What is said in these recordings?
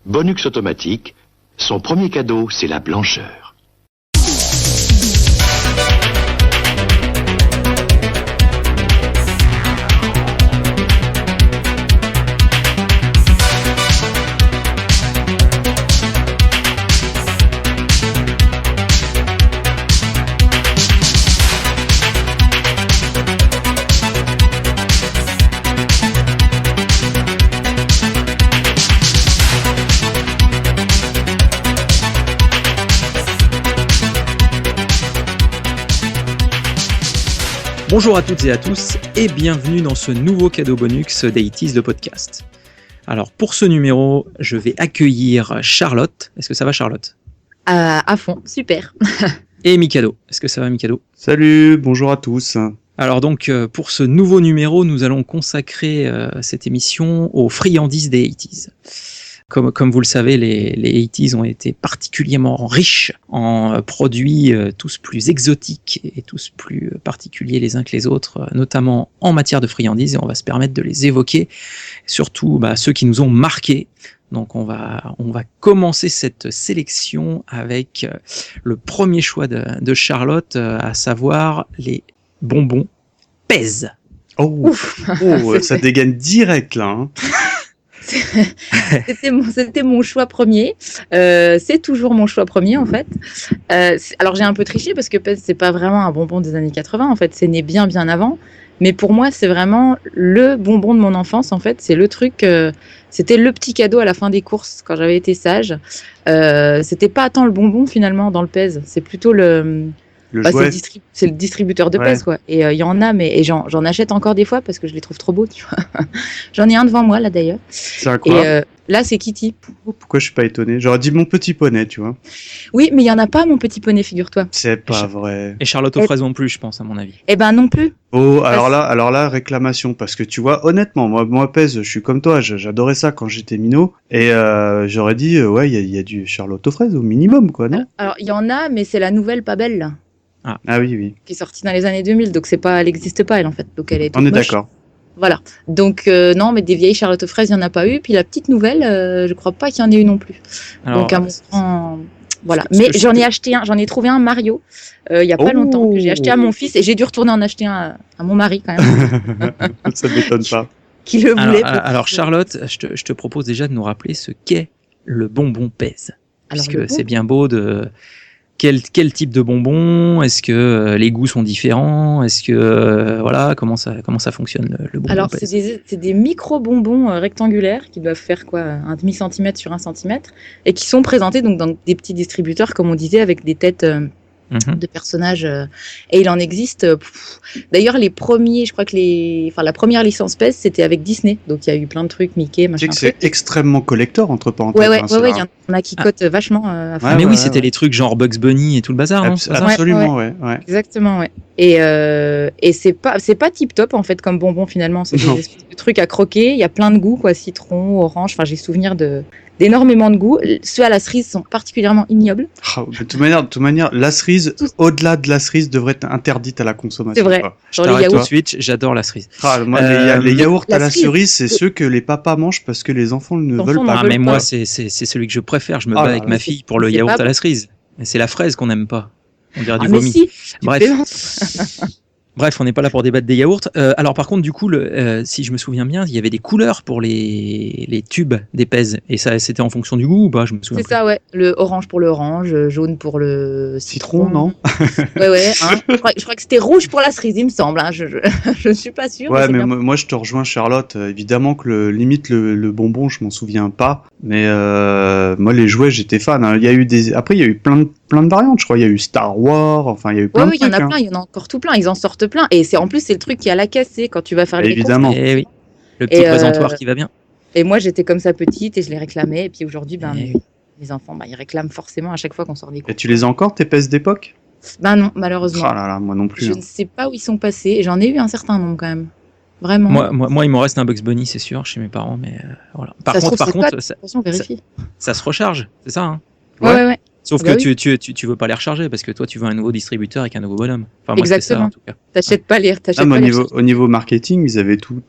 Bonux automatique, son premier cadeau, c'est la blancheur. Bonjour à toutes et à tous et bienvenue dans ce nouveau cadeau bonus d'Eighties de podcast. Alors pour ce numéro, je vais accueillir Charlotte. Est-ce que ça va Charlotte ? À fond, super. Et Mikado. Est-ce que ça va Mikado ? Salut, bonjour à tous. Alors donc pour ce nouveau numéro, nous allons consacrer cette émission aux friandises des 80s. Comme vous le savez, les 80s ont été particulièrement riches en produits tous plus exotiques et tous plus particuliers les uns que les autres, notamment en matière de friandises, et on va se permettre de les évoquer, surtout ceux qui nous ont marqués. Donc on va commencer cette sélection avec le premier choix de Charlotte, à savoir les bonbons Pez. Oh, ça dégaine direct là. Hein. C'était mon choix premier. C'est toujours mon choix premier en fait. Alors j'ai un peu triché parce que Pez c'est pas vraiment un bonbon des années 80 en fait, c'est né bien avant. Mais pour moi c'est vraiment le bonbon de mon enfance en fait. C'est le truc, c'était le petit cadeau à la fin des courses quand j'avais été sage. C'était pas tant le bonbon finalement dans le Pez, c'est plutôt c'est le distributeur de Pez quoi. Et il y en a, mais j'en achète encore des fois parce que je les trouve trop beaux, tu vois. J'en ai un devant moi là d'ailleurs. C'est incroyable. Et là c'est Kitty. Pourquoi je suis pas étonné ? J'aurais dit mon petit poney, tu vois. Oui, mais il y en a pas mon petit poney, figure-toi. C'est pas vrai. Et Charlotte aux fraises non plus, je pense à mon avis. Eh ben non plus. Oh, alors là, réclamation, parce que tu vois, honnêtement, moi Pez, je suis comme toi, j'adorais ça quand j'étais minot, et j'aurais dit, il y a du Charlotte aux fraises au minimum, quoi, non ? Alors il y en a, mais c'est la nouvelle pas belle là. Ah oui. Qui est sortie dans les années 2000, donc elle n'existe pas elle en fait, donc elle est toute On est moche. d'accord. Voilà, donc non, mais des vieilles Charlotte aux fraises, il n'y en a pas eu, puis la petite nouvelle, je crois pas qu'il y en ait eu non plus. Alors, donc à mon grand... Voilà, mais j'en ai trouvé un Mario, il y a pas longtemps, que j'ai acheté à mon fils, et j'ai dû retourner en acheter un à mon mari quand même. Ça m'étonne pas. Qui le voulait. Alors Charlotte, je te propose déjà de nous rappeler ce qu'est le bonbon Pez. Puisque c'est bien beau de... Quel type de bonbons ? Est-ce que les goûts sont différents ? Est-ce que comment ça fonctionne le bonbon ? Alors c'est des micro bonbons rectangulaires qui doivent faire quoi, un demi centimètre sur 1 centimètre et qui sont présentés donc dans des petits distributeurs comme on disait avec des têtes de personnages et il en existe. D'ailleurs les premiers, je crois que la première licence Pez c'était avec Disney, donc il y a eu plein de trucs Mickey machin. Tu sais que c'est extrêmement collector entre parenthèses. Ouais, il y en a qui cotent vachement. À fond. Mais oui, c'était les trucs genre Bugs Bunny et tout le bazar. Absolument, ouais. Exactement, ouais. Et c'est pas tip top en fait comme bonbon finalement. C'est des espèces de trucs à croquer. Il y a plein de goûts quoi, citron, orange. Enfin, j'ai souvenir d'énormément de goûts. Ceux à la cerise sont particulièrement ignobles. De toute manière, la cerise, au-delà de la cerise, devrait être interdite à la consommation. C'est vrai. Je t'arrête tout de suite, j'adore la cerise. Moi, les yaourts à la cerise, c'est ceux que les papas mangent parce que les enfants ne veulent pas. Mais moi, c'est celui que je préfère. Je me bats avec ma fille pour le yaourt à la cerise. Mais c'est la fraise qu'on n'aime pas. On dirait du vomi. Si, Bref, on n'est pas là pour débattre des yaourts. Alors par contre, du coup, si je me souviens bien, il y avait des couleurs pour les tubes des Pez. Et ça, c'était en fonction du goût ou pas ? Je me souviens. C'est ça, ouais. Le orange pour le orange, jaune pour le citron, non ? Ouais. Hein. Je crois que c'était rouge pour la cerise, il me semble. Hein. Je ne suis pas sûre. Ouais, mais moi, je te rejoins, Charlotte. Évidemment que limite le bonbon, je m'en souviens pas. Mais moi, les jouets, j'étais fan. Hein. Après, il y a eu plein de variantes. Je crois, il y a eu Star Wars. Enfin, il y a eu plein de trucs. Oui, il y en a plein. Il y en a encore tout plein. Ils en sortent plein. Et en plus, c'est le truc qui est à la caisse, c'est quand tu vas faire les courses. Évidemment. Et oui. Le petit présentoir qui va bien. Et moi, j'étais comme ça petite et je les réclamais. Et puis aujourd'hui, mes enfants, ils réclament forcément à chaque fois qu'on sort des courses. Et tu les as encore, tes Pez d'époque ? Non, malheureusement. Ah là là, moi non plus. Je ne sais pas où ils sont passés. Et j'en ai eu un certain nombre quand même. Vraiment. Moi, il m'en reste un Bugs Bunny, c'est sûr, chez mes parents, mais voilà. Par contre, attention, vérifie. Ça se recharge, c'est ça, hein ? Ouais. Sauf que tu veux pas les recharger parce que toi tu veux un nouveau distributeur avec un nouveau bonhomme. Enfin, moi, exactement. Ça, en tout cas. T'achètes pas les. Au niveau marketing, ils avaient tout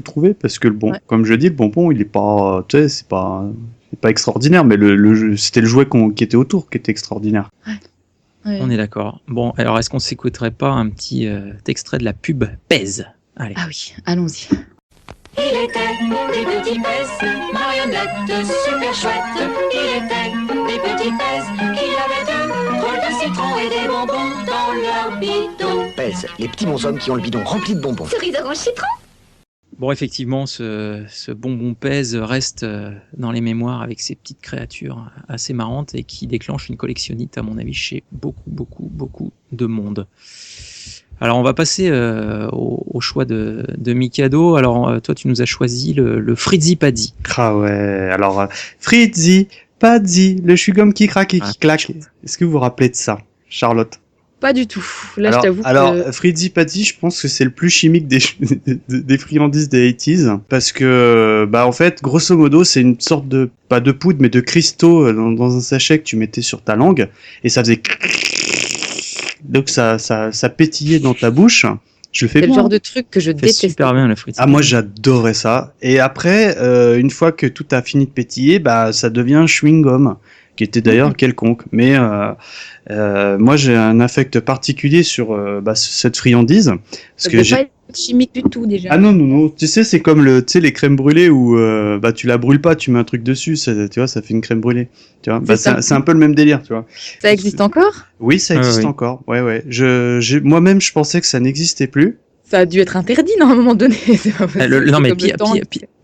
trouvé parce que comme je dis, le bonbon, il est pas, tu sais, c'est pas pas extraordinaire, mais c'était le jouet qui était autour qui était extraordinaire. Ouais. On est d'accord. Bon, alors est-ce qu'on s'écouterait pas un petit extrait de la pub Pèse? Allez. Ah oui, allons-y. Il était des petits pèses, marionnettes super chouettes. Il était des petits pèses qui avaient deux drôles de citron et des bonbons dans leur bidon. Pèse, les petits bonshommes qui ont le bidon rempli de bonbons. Cerise orange citron. Bon, effectivement, ce bonbon Pèse reste dans les mémoires avec ces petites créatures assez marrantes et qui déclenche une collectionnite, à mon avis, chez beaucoup de monde. Alors, on va passer au choix de Mikado. Alors, toi, tu nous as choisi le Frizzy Paddy. Ah ouais, alors Frizzy, Paddy, le chewing-gum qui craque et qui claque. Est-ce que vous vous rappelez de ça, Charlotte? Pas du tout. Là, alors, je t'avoue alors, que... Frizzy Paddy, je pense que c'est le plus chimique des friandises des 80s. Parce que, en fait, grosso modo, c'est une sorte de, pas de poudre, mais de cristaux dans un sachet que tu mettais sur ta langue. Et ça faisait... Donc ça pétillait dans ta bouche. Je le fais C'est bien. le genre de truc que je déteste. Super bien, le Frizzy Ah, moi, j'adorais ça. Et après, une fois que tout a fini de pétiller, ça devient un chewing-gum, qui était d'ailleurs quelconque. Mais moi, j'ai un affect particulier sur cette friandise. Parce Ça que ne peut pas être chimique du tout, déjà. Ah non. Tu sais, c'est comme les crèmes brûlées où tu la brûles pas, tu mets un truc dessus, tu vois, ça fait une crème brûlée. Tu vois, c'est un peu le même délire, tu vois. Ça existe encore? Oui, ça existe oui. encore. Ouais. Moi-même, je pensais que ça n'existait plus. Ça a dû être interdit, non, à un moment donné. C'est pas possible. Non, mais Comme le temps.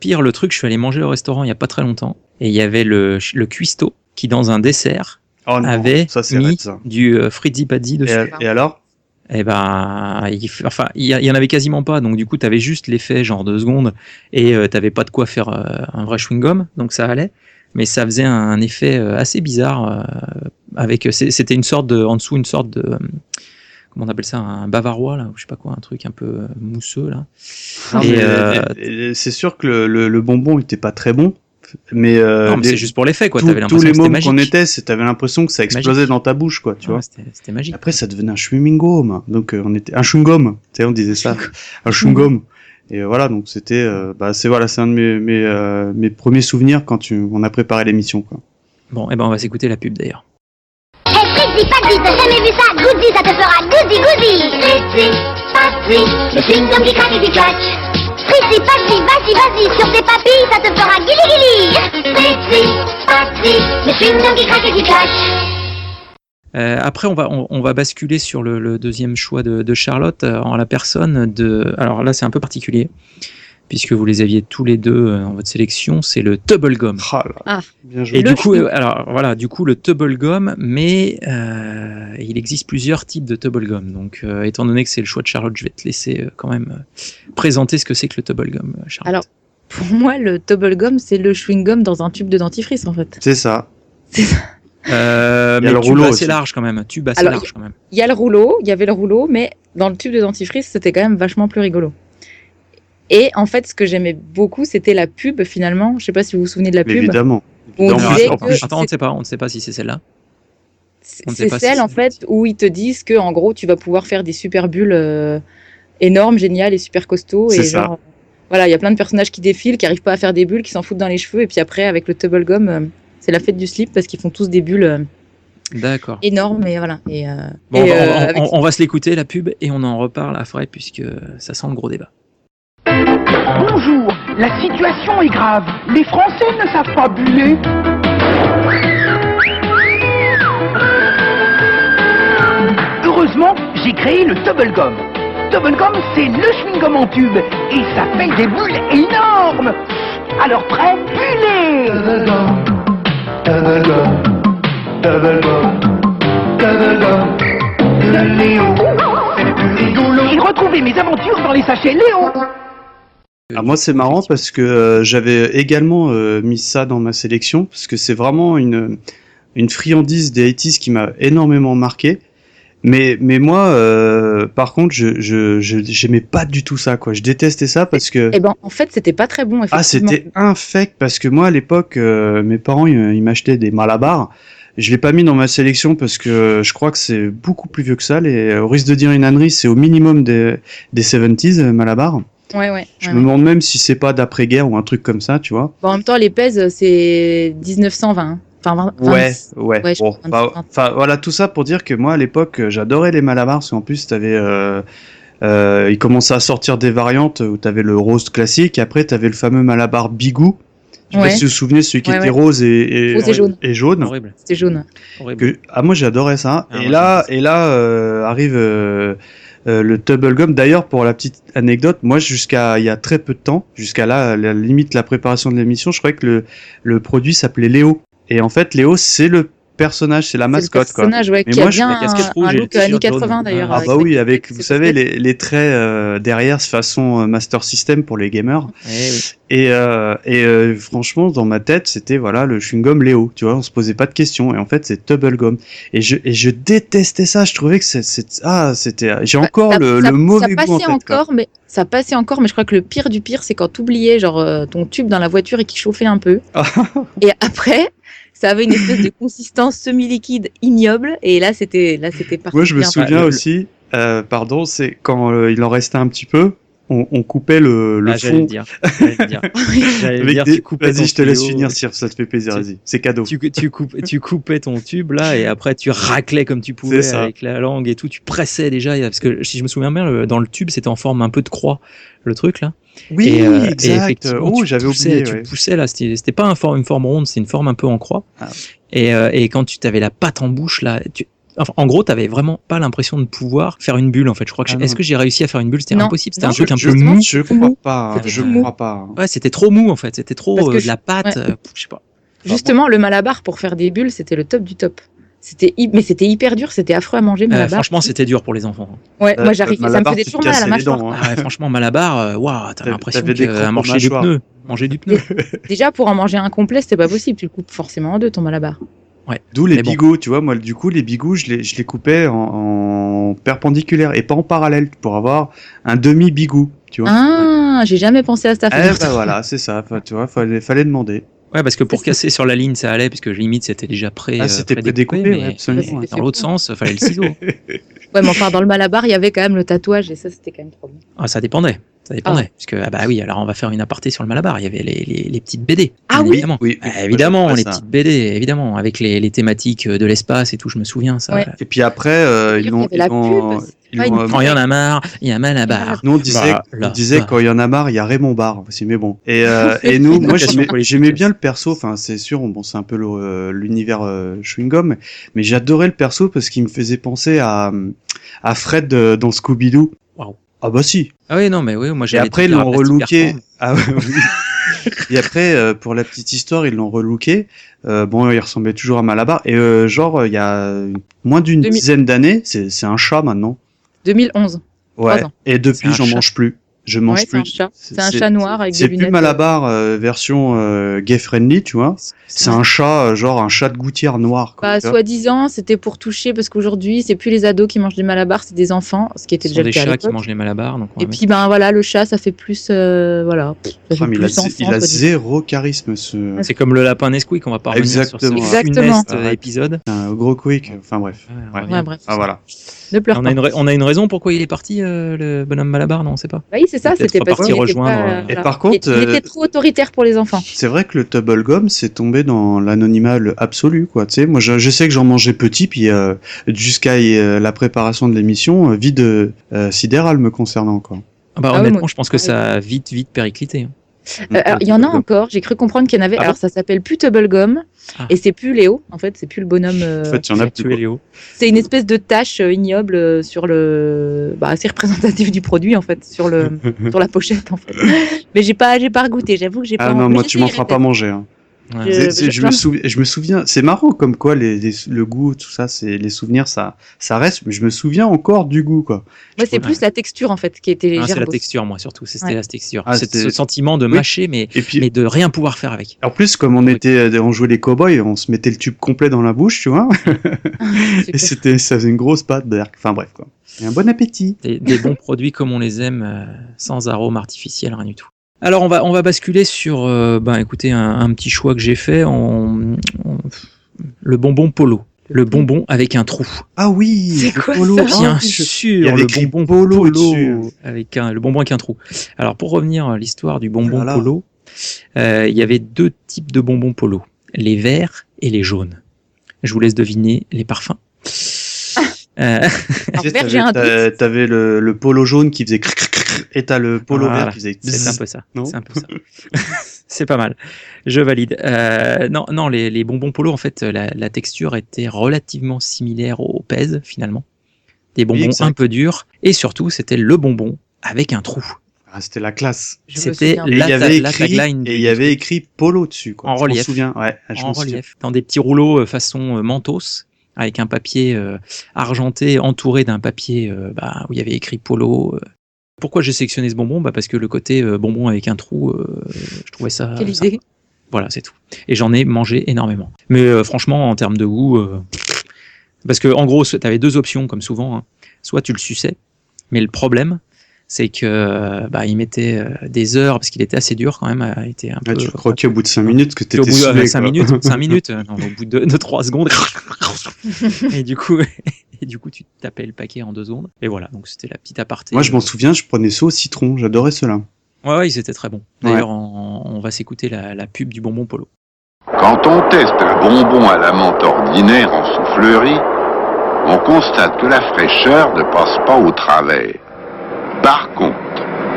pire, le truc, je suis allé manger au restaurant il y a pas très longtemps et il y avait le cuistot qui, dans un dessert, Oh non, avait ça c'est mis raide, ça. du Frizzy Paddy dessus. Et alors? Eh ben, il y en avait quasiment pas, donc du coup, t'avais juste l'effet genre 2 secondes et t'avais pas de quoi faire un vrai chewing-gum, donc ça allait. Mais ça faisait un effet assez bizarre c'était une sorte de, en dessous, une sorte de, comment on appelle ça, un bavarois là, ou je sais pas quoi, un truc un peu mousseux là. Non, Et, et c'est sûr que le bonbon était pas très bon. Mais, non, mais c'est juste pour l'effet, quoi. T'avais tous l'impression les que c'était mômes qu'on magique. était, t'avais l'impression que ça explosait Magique. dans ta bouche, quoi, tu vois. C'était magique. Après, ça devenait un chewing-gum. Donc, on était un chewing-gum. Tu sais, on disait ça. Un chewing-gum. Et voilà, donc c'était, c'est un de mes premiers souvenirs quand on a préparé l'émission, quoi. Bon, et ben on va s'écouter la pub d'ailleurs. Hey Frizzy, Paddy, t'as jamais vu ça? Goody, ça te fera goody, goody. Frizzy, Paddy, le chewing-gum qui craque et qui claque. Frizzy, Paddy, vas-y, sur tes papilles, ça te fera guili guili. Frizzy, Paddy, le chewing-gum qui craque et qui claque. Après, on va basculer sur le deuxième choix de Charlotte en la personne de. Alors là, c'est un peu particulier puisque vous les aviez tous les deux dans votre sélection. C'est le Tubble Gum. Ah. Bien joué. Et du coup, le Tubble Gum, mais il existe plusieurs types de Tubble Gum. Donc, étant donné que c'est le choix de Charlotte, je vais te laisser quand même présenter ce que c'est que le Tubble Gum, Charlotte. Alors, pour moi, le Tubble Gum, c'est le chewing-gum dans un tube de dentifrice, en fait. C'est ça. Mais le tube rouleau assez aussi. large quand même. Tube assez Alors, large quand même. Il y avait le rouleau, mais dans le tube de dentifrice, c'était quand même vachement plus rigolo. Et en fait, ce que j'aimais beaucoup, c'était la pub, finalement. Je sais pas si vous vous souvenez de la pub. Évidemment. On Évidemment. disait Alors, que attends, on ne sait pas si c'est celle-là. on ne sait C'est pas si celle, c'est en fait, où ils te disent que, en gros, tu vas pouvoir faire des super bulles énormes, géniales et super costauds. C'est Et ça. genre, voilà, il y a plein de personnages qui défilent, qui arrivent pas à faire des bulles, qui s'en foutent dans les cheveux. Et puis après, avec le Tubble Gum, c'est la fête du slip parce qu'ils font tous des bulles D'accord. énormes. Et voilà. Et, Bon, avec- on va se l'écouter, la pub, et on en reparle après, puisque ça sent le gros débat. Bonjour, la situation est grave. Les Français ne savent pas buller. Heureusement, j'ai créé le Tubble Gum. Tubble Gum, c'est le chewing-gum en tube. Et ça fait des bulles énormes. Alors prêt, bullez! Le Léo, c'est le plus rigolo. Et retrouvez mes aventures dans les sachets Léo. Ah, moi, c'est marrant parce que j'avais également mis ça dans ma sélection parce que c'est vraiment une friandise des 80s qui m'a énormément marqué. Mais moi, par contre, j'aimais pas du tout ça, quoi. Je détestais ça parce que Eh ben, en fait, c'était pas très bon, ah, effectivement. c'était infect parce que moi, à l'époque, mes parents, ils m'achetaient des Malabar. Je l'ai pas mis dans ma sélection parce que je crois que c'est beaucoup plus vieux que ça. Au risque de dire une ânerie, c'est au minimum des 70s, Malabar. Ouais. Je me demande même si c'est pas d'après-guerre ou un truc comme ça, tu vois. Bon, en même temps, les pèses, c'est 1920. Hein. Enfin, Ouais. je Bon, crois, 20. enfin, voilà, tout ça pour dire que moi, à l'époque, j'adorais les Malabars, parce qu'en plus, ils commençaient à sortir des variantes où t'avais le rose classique, et après, t'avais le fameux Malabar Bigou. Je sais pas si vous vous souvenez, celui qui était rose et jaune. Horrible. C'était jaune. Horrible. Moi, j'adorais ça. Ah, et, ouais, là, arrive le Tubble Gum. D'ailleurs, pour la petite anecdote, moi, jusqu'à il y a très peu de temps, jusqu'à là, la limite la préparation de l'émission, je croyais que le produit s'appelait Léo. Et en fait, Léo, c'est le personnage, c'est la mascotte, c'est le personnage, quoi. ouais, Mais qui moi, a bien la casquette rouge un et look le années t-shirt 80 jaune. d'ailleurs. Ah bah oui, avec, vous savez, les traits derrière, façon Master System pour les gamers. Oui. Et franchement, dans ma tête, c'était voilà le chewing-gum Léo. Tu vois, on se posait pas de questions. Et en fait, c'est Tubble Gum. Et je détestais ça. Je trouvais que j'ai encore le mauvais goût en tête. Ça passait encore, mais je crois que le pire du pire, c'est quand t'oubliais genre ton tube dans la voiture et qu'il chauffait un peu. Et après, ça avait une espèce de consistance semi-liquide ignoble. Et là, c'était parti. Moi, je me souviens aussi. C'est quand il en restait un petit peu. On coupait le fond. J'allais le dire. Vas-y, je te laisse finir, si ça te fait plaisir. Vas-y, c'est cadeau. Tu coupais ton tube là et après tu raclais comme tu pouvais avec la langue et tout. Tu pressais déjà parce que si je me souviens bien, dans le tube c'était en forme un peu de croix le truc là. Oui, exact. Et effectivement, j'avais oublié. Tu poussais là, c'était pas une forme ronde, c'est une forme un peu en croix. Ah. Et quand tu t'avais la pâte en bouche là, enfin, en gros, t'avais vraiment pas l'impression de pouvoir faire une bulle en fait. Je crois que est-ce que j'ai réussi à faire une bulle? C'était impossible. C'était un truc un peu mou. Je crois pas. Ouais, c'était trop mou en fait. C'était trop de la pâte. Je sais pas. Justement, le Malabar pour faire des bulles, c'était le top du top. Mais c'était hyper dur, c'était affreux à manger. Malabar. Franchement, c'était dur pour les enfants. Ouais, moi j'arrive, ça me faisait toujours mal à la mâchoire. Dents, hein. Ah ouais, franchement, Malabar, t'as l'impression de manger du pneu. Déjà, pour en manger un complet, c'était pas possible. Tu le coupes forcément en deux, ton Malabar. Ouais. D'où les bigots, tu vois, moi du coup les bigots je les coupais en perpendiculaire et pas en parallèle pour avoir un demi bigou, tu vois. Ah, j'ai jamais pensé à cette affaire. Bah voilà, c'est ça, tu vois, fallait demander. Ouais, parce que pour casser sur la ligne, ça allait, puisque limite c'était déjà c'était prédécoupé, mais absolument. Dans l'autre sens, fallait le ciseau. Ouais, mais enfin dans le Malabar, il y avait quand même le tatouage et ça c'était quand même trop bien. Ah, ça dépendait. Parce que alors on va faire une aparté sur le Malabar. Il y avait les petites BD. Ah oui. Évidemment. Oui. Évidemment, les petites BD, évidemment, avec les thématiques de l'espace et tout. Je me souviens ça. Ouais. Et puis après, il y en a marre, il y a Malabar. Nous on disait quand il y en a marre, il y a Raymond Barre aussi. Mais bon. Et nous, moi j'aimais bien le perso. Enfin, c'est sûr, bon, c'est un peu l'univers chewing gum, mais j'adorais le perso parce qu'il me faisait penser à Fred dans Scooby-Doo. Waouh. Ah bah si. Ah oui, non mais oui, moi j'ai. Et après ils l'ont relooké. Ah oui. Et après pour la petite histoire ils l'ont relooké. Bon, il ressemblait toujours à Malabar et il y a moins d'une dizaine d'années, c'est un chat maintenant. 2011. Ouais. Et depuis j'en mange plus. Je mange plus. C'est un chat noir avec des lunettes. C'est plus Malabar version gay friendly, tu vois. C'est un chat, un chat de gouttière noir. Bah, soi-disant, c'était pour toucher, parce qu'aujourd'hui, c'est plus les ados qui mangent des Malabars, c'est des enfants, ce qui était déjà le cas. Des chats qui mangent les Malabars. Donc et puis, voilà, le chat, ça fait plus. Voilà. Ça fait plus enfant, il a zéro charisme, ce. C'est comme le lapin Nesquik, on va pas revenir sur ce funeste épisode. Un gros quick, enfin bref. Ouais, bref. Ah voilà. Ne pleure pas. On a une raison pourquoi il est parti, le bonhomme Malabar, non, on sait pas. Oui, c'est ça, c'était parce qu'il rejoindre. Et par contre, il était trop autoritaire pour les enfants. C'est vrai que le Tubble Gum s'est tombé dans l'anonymat absolu, quoi. Tu sais, moi, je sais que j'en mangeais petit, puis jusqu'à la préparation de l'émission, vide sidéral me concernant, quoi. Honnêtement, je pense que ça a vite périclité. Alors, il y en a encore, j'ai cru comprendre qu'il y en avait. Alors, ça s'appelle plus Tubble Gum, et c'est plus Léo, en fait, c'est plus le bonhomme. En fait, il y en a plus Léo. C'est une espèce de tache ignoble sur le. assez représentative du produit, en fait, sur la pochette, en fait. Mais j'ai pas goûté, j'avoue que j'ai pas. Ah non, moi, tu m'en feras pas manger, hein. Ouais. Je me souviens, c'est marrant comme quoi le goût, tout ça, c'est les souvenirs, ça reste. Mais je me souviens encore du goût, quoi. Moi, c'est plus la texture en fait qui était légère. C'est la texture, moi surtout. C'était la texture. C'était ce sentiment de mâcher, mais de rien pouvoir faire avec. En plus, comme on jouait les cow-boys, on se mettait le tube complet dans la bouche, tu vois. Et ça faisait une grosse pâte d'air. Enfin bref, quoi. Et un bon appétit. Des bons produits comme on les aime, sans arôme artificiel, rien du tout. Alors on va basculer sur écoutez un petit choix que j'ai fait le bonbon Polo. Le bonbon avec un trou. Ah oui, C'est le quoi polo. ça Bien Ah, il sûr, y avait le écrit bonbon polo dessus. avec le bonbon avec un trou. Alors pour revenir à l'histoire du bonbon Voilà. polo, il y avait 2 types de bonbons polo, les verts et les jaunes. Je vous laisse deviner les parfums. Alors, Tu sais, vert, j'ai un doute. t'avais le polo jaune qui faisait cric, cric, cric, et t'as le polo Voilà. vert qui faisait C'est bzzz. un peu ça. Non C'est un peu ça. C'est pas mal. Je valide. Non, les bonbons polo, en fait, la texture était relativement similaire au Pez, finalement. Des bonbons exact. un peu durs. Et surtout, c'était le bonbon avec un trou. Ah, c'était la classe. Je me C'était souviens. Et il y la avait tagline et il y avait écrit polo dessus, quoi. En Je m'en relief. souviens, ouais. Je en m'en souviens. relief, dans des petits rouleaux façon Mentos, avec un papier argenté entouré d'un papier où il y avait écrit polo. Pourquoi j'ai sélectionné ce bonbon? Parce que le côté bonbon avec un trou, je trouvais ça Quelle sympa. idée. Voilà, c'est tout. Et j'en ai mangé énormément. Mais franchement, en termes de goût, parce que en gros, tu avais 2 options, comme souvent. Hein. Soit tu le suçais, mais le problème, c'est que il mettait des heures, parce qu'il était assez dur quand même, il était un peu... Tu croquais au bout de 5 minutes que Puis au t'étais bout de saoulé, 5 quoi. minutes, 5 minutes, non, au bout de 3 secondes, et du coup, tu tapais le paquet en 2 secondes. Et voilà, donc c'était la petite aparté. Moi, je m'en souviens, je prenais ça au citron. J'adorais cela. Ouais, ils étaient très bons. D'ailleurs, on va s'écouter la pub du bonbon polo. Quand on teste un bonbon à la menthe ordinaire en soufflerie, on constate que la fraîcheur ne passe pas au travers. Par contre,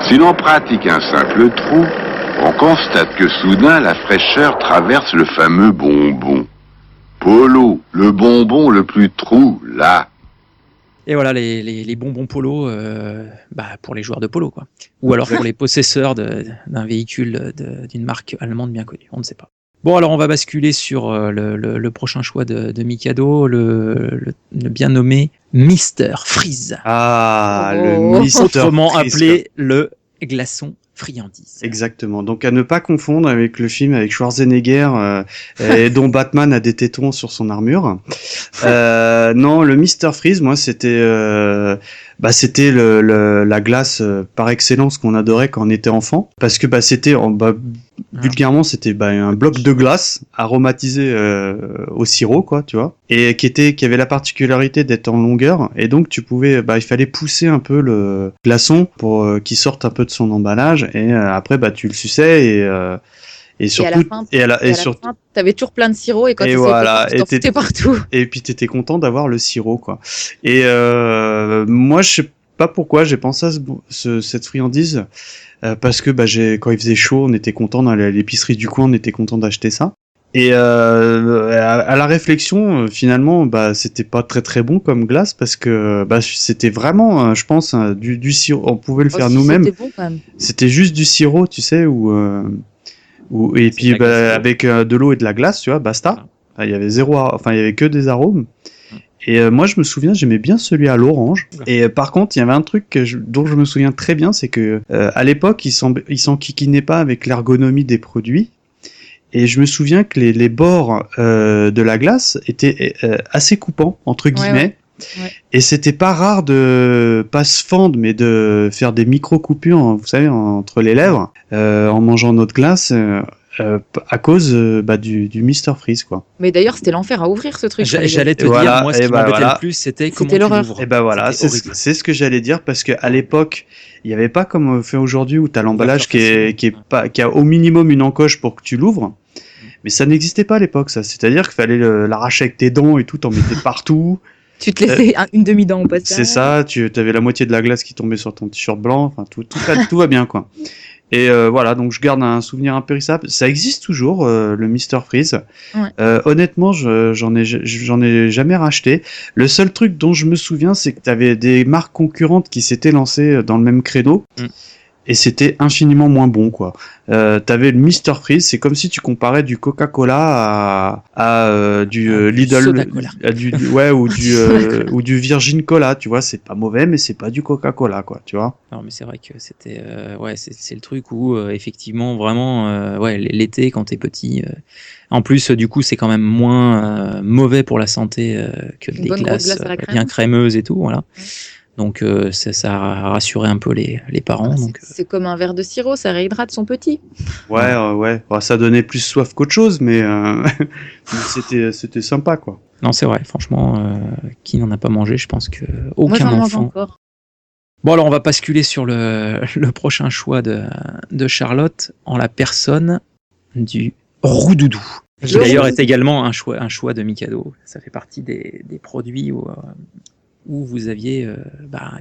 si l'on pratique un simple trou, on constate que soudain la fraîcheur traverse le fameux bonbon. Polo, le bonbon le plus trou, là. Et voilà, les bonbons polo pour les joueurs de polo, quoi. Ou alors pour les possesseurs d'un véhicule d'une marque allemande bien connue, on ne sait pas. Bon, alors on va basculer sur le prochain choix de Mikado, le bien nommé Mr. Freeze. Ah, Oh. le Mister Autrement Freeze, appelé le glaçon friandise. Exactement. Donc à ne pas confondre avec le film avec Schwarzenegger et dont Batman a des tétons sur son armure. Non, le Mr Freeze, moi c'était c'était la glace par excellence qu'on adorait quand on était enfant, parce que c'était vulgairement c'était un bloc de glace aromatisé au sirop, quoi, tu vois, et qui avait la particularité d'être en longueur, et donc tu pouvais il fallait pousser un peu le glaçon pour qu'il sorte un peu de son emballage, et après tu le suçais et surtout et à la fin, t'avais toujours plein de sirop, et quand et tu voilà, t'en foutais partout. et puis t'étais content d'avoir le sirop, quoi. Et moi je sais pas pourquoi j'ai pensé à cette friandise, parce que quand il faisait chaud, on était content dans l'épicerie du coin, on était content d'acheter ça. Et à la réflexion, finalement, c'était pas très très bon comme glace, parce que c'était vraiment, je pense, du sirop. On pouvait le faire nous-mêmes. C'était bon, quand même. C'était juste du sirop, tu sais, et puis avec de l'eau et de la glace, tu vois, basta. Il y avait il y avait que des arômes. Et moi, je me souviens, j'aimais bien celui à l'orange. Et par contre, il y avait un truc dont je me souviens très bien, c'est que à l'époque, ils s'enquiquinaient pas avec l'ergonomie des produits. Et je me souviens que les bords de la glace étaient assez coupants, entre guillemets. Ouais. Et c'était pas rare de pas se fendre, mais de faire des micro-coupures, vous savez, entre les lèvres, en mangeant notre glace. À cause du Mr Freeze, quoi. Mais d'ailleurs, c'était l'enfer à ouvrir ce truc. J'allais te dire, moi, ce qui m'embêtait le plus, c'était comment tu l'ouvres. Et voilà, c'est ce que j'allais dire, parce que à l'époque, il n'y avait pas comme on fait aujourd'hui, où tu as l'emballage qui a au minimum une encoche pour que tu l'ouvres. Mais ça n'existait pas à l'époque, ça. C'est-à-dire qu'il fallait l'arracher avec tes dents et tout, t'en mettais partout. Tu te laissais une demi-dent au passage. C'est ça, tu avais la moitié de la glace qui tombait sur ton t-shirt blanc, enfin tout va bien, quoi. Et voilà, donc je garde un souvenir impérissable. Ça existe toujours, le Mr Freeze. Ouais. Honnêtement, j'en ai jamais racheté. Le seul truc dont je me souviens, c'est que t'avais des marques concurrentes qui s'étaient lancées dans le même créneau. Et c'était infiniment moins bon, quoi. T'avais le Mr Freeze, c'est comme si tu comparais du Coca-Cola à du Lidl, ou du Virgin Cola, tu vois. C'est pas mauvais, mais c'est pas du Coca-Cola, quoi, tu vois. Non, mais c'est vrai que c'était, c'est le truc où effectivement vraiment, l'été quand t'es petit. En plus, du coup, c'est quand même moins mauvais pour la santé que des glaces bien crémeuses et tout, voilà. Donc ça a rassuré un peu les parents. Donc, C'est comme un verre de sirop, ça réhydrate son petit. Ouais. Bon, ça donnait plus soif qu'autre chose, mais c'était sympa, quoi. Non, c'est vrai, franchement, qui n'en a pas mangé, je pense que Moi, aucun j'en mange enfant. encore. Bon, alors on va basculer sur le prochain choix de Charlotte en la personne du Roudoudou. Qui Le d'ailleurs Roudoudou. est également un choix de Mikado. Ça fait partie des produits où vous aviez,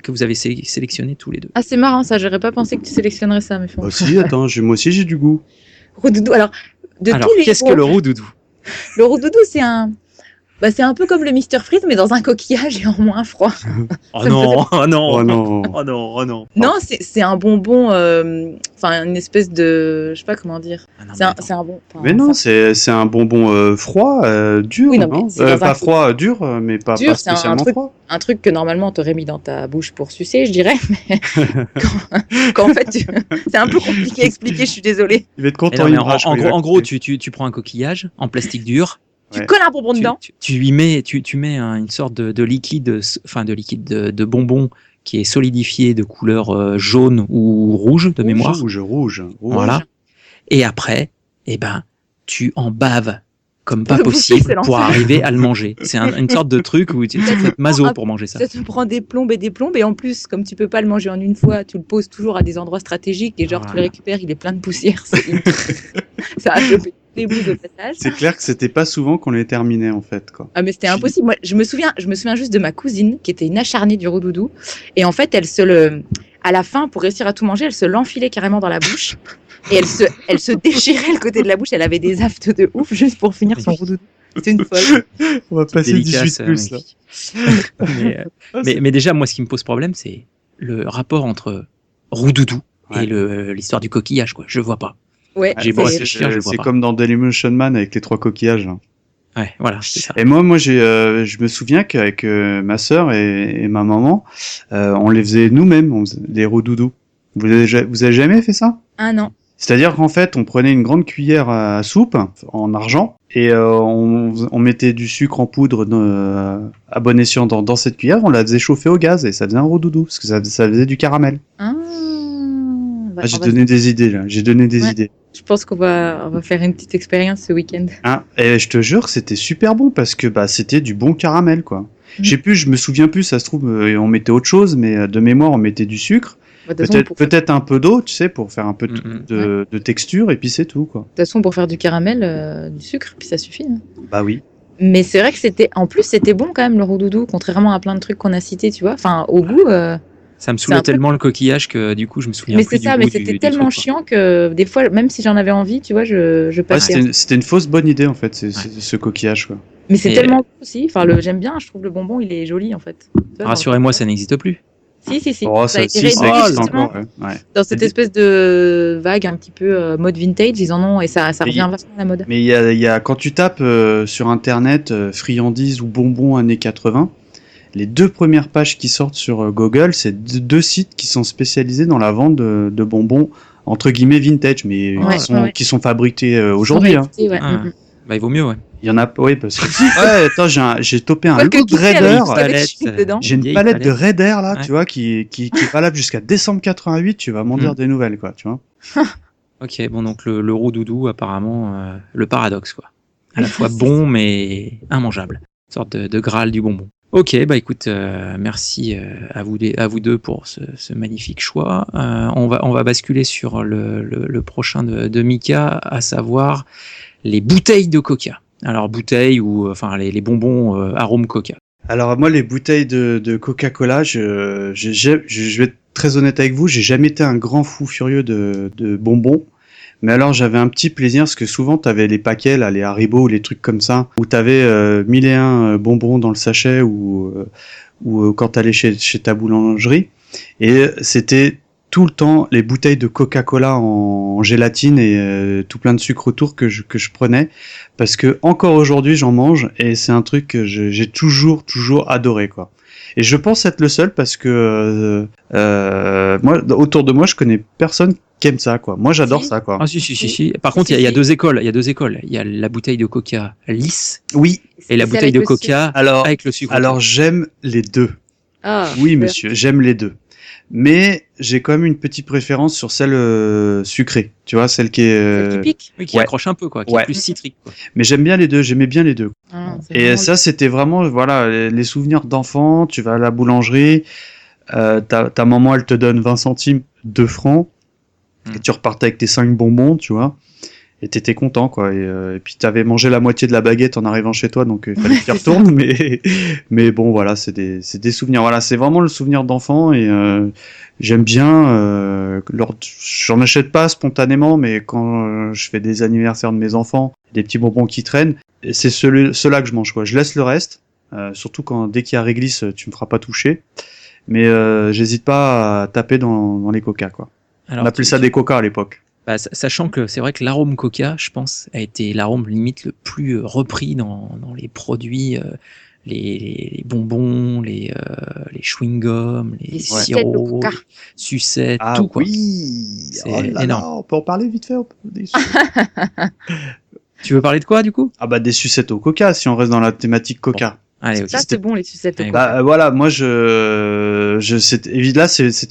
que vous avez sélectionné tous les deux. Ah, c'est marrant ça, j'aurais pas pensé que tu sélectionnerais ça, mais bon. Aussi, attends, moi aussi j'ai du goût. Roudoudou, alors, Alors, tous les qu'est-ce que le Roudoudou? Le Roudoudou, c'est un peu comme le Mr Freeze, mais dans un coquillage et en moins froid. Oh Ça me non, oh non, Oh non. oh non, oh non. Non, c'est un bonbon, une espèce de, je sais pas comment dire. Ah non, C'est un, attends. c'est un bon. Mais non, c'est un bonbon froid, dur, Oui, non, mais non c'est dans un pas truc- froid, dur, mais pas Dur, c'est un spécialement truc- froid. Un truc que normalement t'aurais mis dans ta bouche pour sucer, je dirais, mais quand en fait, c'est un peu compliqué à expliquer. Je suis désolée. Il va être Mais content. non, mais il rage quand il va en gros, goûter. tu prends un coquillage en plastique dur. Tu Ouais. colles un bonbon Tu, dedans. tu lui mets, tu mets une sorte de liquide, de bonbon qui est solidifié de couleur jaune ou rouge de mémoire. Rouge. Voilà. Et après, tu en baves comme pas Le bouffer, possible c'est pour l'enfer. arriver à le manger. C'est une sorte de truc où tu fais maso pour manger ça. Ça te prend des plombes, et en plus, comme tu peux pas le manger en une fois, tu le poses toujours à des endroits stratégiques et genre tu le Voilà. récupères, il est plein de poussière. Ça a chopé tous les bouts au passage. C'est clair que c'était pas souvent qu'on les terminait en fait, quoi. Ah mais c'était impossible. Moi, je me souviens juste de ma cousine qui était une acharnée du Roudoudou et en fait, à la fin, pour réussir à tout manger, elle se l'enfilait carrément dans la bouche et elle se déchirait le côté de la bouche. Elle avait des aftes de ouf juste pour finir son Roudoudou. C'était une folle. On va passer Délicat, 18 ça, plus là. magnifique. mais déjà, moi, ce qui me pose problème, c'est le rapport entre Roudoudou Ouais. et l'histoire du coquillage, quoi. Je vois pas. Ouais. J'ai beau c'est- réfléchir, je vois C'est pas. comme dans Dailymotion Man avec les 3 coquillages. Là. Ouais, voilà, c'est ça. Et moi, je me souviens qu'avec ma sœur et ma maman, on les faisait nous-mêmes, on faisait des Roudoudous. Vous avez jamais fait ça? Ah non. C'est-à-dire qu'en fait, on prenait une grande cuillère à soupe en argent et on mettait du sucre en poudre à bon escient dans cette cuillère, on la faisait chauffer au gaz et ça faisait un Roudoudou parce que ça faisait du caramel. Ah, J'ai on va- donné des idées là, j'ai donné des Ouais. idées. Je pense qu'on va faire une petite expérience ce week-end. Hein, et je te jure, c'était super bon parce que c'était du bon caramel quoi. Je me souviens plus, ça se trouve on mettait autre chose, mais de mémoire on mettait du sucre, De toute façon, peut-être un peu d'eau, tu sais, pour faire un peu Mhm. de texture et puis c'est tout quoi. de toute façon, pour faire du caramel, du sucre, puis ça suffit. Hein. Bah oui. Mais c'est vrai que c'était bon quand même le Roudoudou, contrairement à plein de trucs qu'on a cités, tu vois. Enfin, au goût. Ça me C'est saoulait un truc- tellement le coquillage que du coup, je me souviens Mais plus c'est ça, du mais goût c'était du tellement truc, quoi. chiant que des fois, même si j'en avais envie, tu vois, je Ouais, passais. c'était une fausse bonne idée en fait, ce coquillage quoi. Mais c'est Et- tellement bon aussi. Enfin, j'aime bien. Je trouve le bonbon, il est joli en fait. Tu vois, Rassurez-moi, ça n'existe plus. Si. Oh, Ça a été ça existe réédité, encore. justement, Ouais. dans cette espèce de vague un petit peu mode vintage, ils en ont et ça Mais revient vachement à la mode. Mais il y a quand tu tapes sur internet friandises ou bonbons années 80, les 2 premières pages qui sortent sur Google, c'est 2 sites qui sont spécialisés dans la vente de bonbons entre guillemets vintage, mais Ouais, ouais. qui sont fabriqués aujourd'hui. Hein. Réédité, ouais. Ah. Bah, il vaut mieux, ouais. Il y en a, oui, parce que ouais, attends, j'ai topé un Quoique, lot de qui sait, avec Raider. une palette dedans. J'ai une vieille palette de Raider là, Ouais. tu vois, qui est valable jusqu'à décembre 88. Tu vas m'en dire des nouvelles, quoi, tu vois. Ok, bon, donc le Roudoudou, apparemment, le paradoxe, quoi. À la fois bon, mais immangeable. Une sorte de Graal du bonbon. Ok, bah écoute, merci à vous deux pour ce magnifique choix. On va basculer sur le prochain de Mika, à savoir les bouteilles de Coca. Alors bouteilles ou enfin les bonbons arôme Coca. Alors moi, les bouteilles de Coca-Cola, je vais être très honnête avec vous, j'ai jamais été un grand fou furieux de bonbons. Mais alors j'avais un petit plaisir parce que souvent t'avais les paquets là, les Haribo ou les trucs comme ça, où t'avais 1001 bonbons dans le sachet ou quand t'allais chez ta boulangerie, et c'était tout le temps les bouteilles de Coca-Cola en gélatine et tout plein de sucre autour que je prenais, parce que encore aujourd'hui j'en mange et c'est un truc que j'ai toujours adoré quoi. Et je pense être le seul parce que moi autour de moi je connais personne qui aime ça quoi. Moi j'adore ça quoi. Ah si. Par contre, il y a deux écoles. Il y a deux écoles. Il y a la bouteille de Coca lisse Oui. et la C'est bouteille avec de le Coca Alors avec le sucre. alors j'aime les deux. Ah, Oui, monsieur, j'aime les deux. Mais j'ai quand même une petite préférence sur celle sucrée. Tu vois, celle qui est. Celle qui pique. Oui, qui Ouais. accroche un peu, quoi, qui Ouais. est plus citrique. Quoi. Mais j'aime bien les deux, j'aimais bien les deux. Ah, c'est Et vraiment- ça, c'était vraiment, voilà, les souvenirs d'enfant. Tu vas à la boulangerie, ta maman, elle te donne 20 centimes, 2 francs, et tu repartais avec tes 5 bonbons, tu vois. Et t'étais content, quoi. Et puis t'avais mangé la moitié de la baguette en arrivant chez toi, donc il fallait que tu y retournes. Mais bon, voilà, c'est des souvenirs. Voilà, c'est vraiment le souvenir d'enfant. Et j'aime bien. J'en achète pas spontanément, mais quand je fais des anniversaires de mes enfants, des petits bonbons qui traînent, et c'est ceux-là que je mange, quoi. Je laisse le reste, surtout dès qu'il y a réglisse, tu me feras pas toucher. Mais j'hésite pas à taper dans les coca, quoi. Alors, On appelait ça des coca à l'époque. Bah, sachant que c'est vrai que l'arôme coca, je pense, a été l'arôme limite le plus repris dans les produits, les bonbons, les chewing-gums, les sucettes de sirops, coca. les sucettes, Ah tout quoi. oui, C'est oh là là, énorme. on peut en parler vite fait. Tu veux parler de quoi du coup? Ah bah des sucettes au coca, si on reste dans la thématique coca. Allez, ok. Ça, c'est bon, les sucettes. Allez, quoi. Bah voilà, moi c'était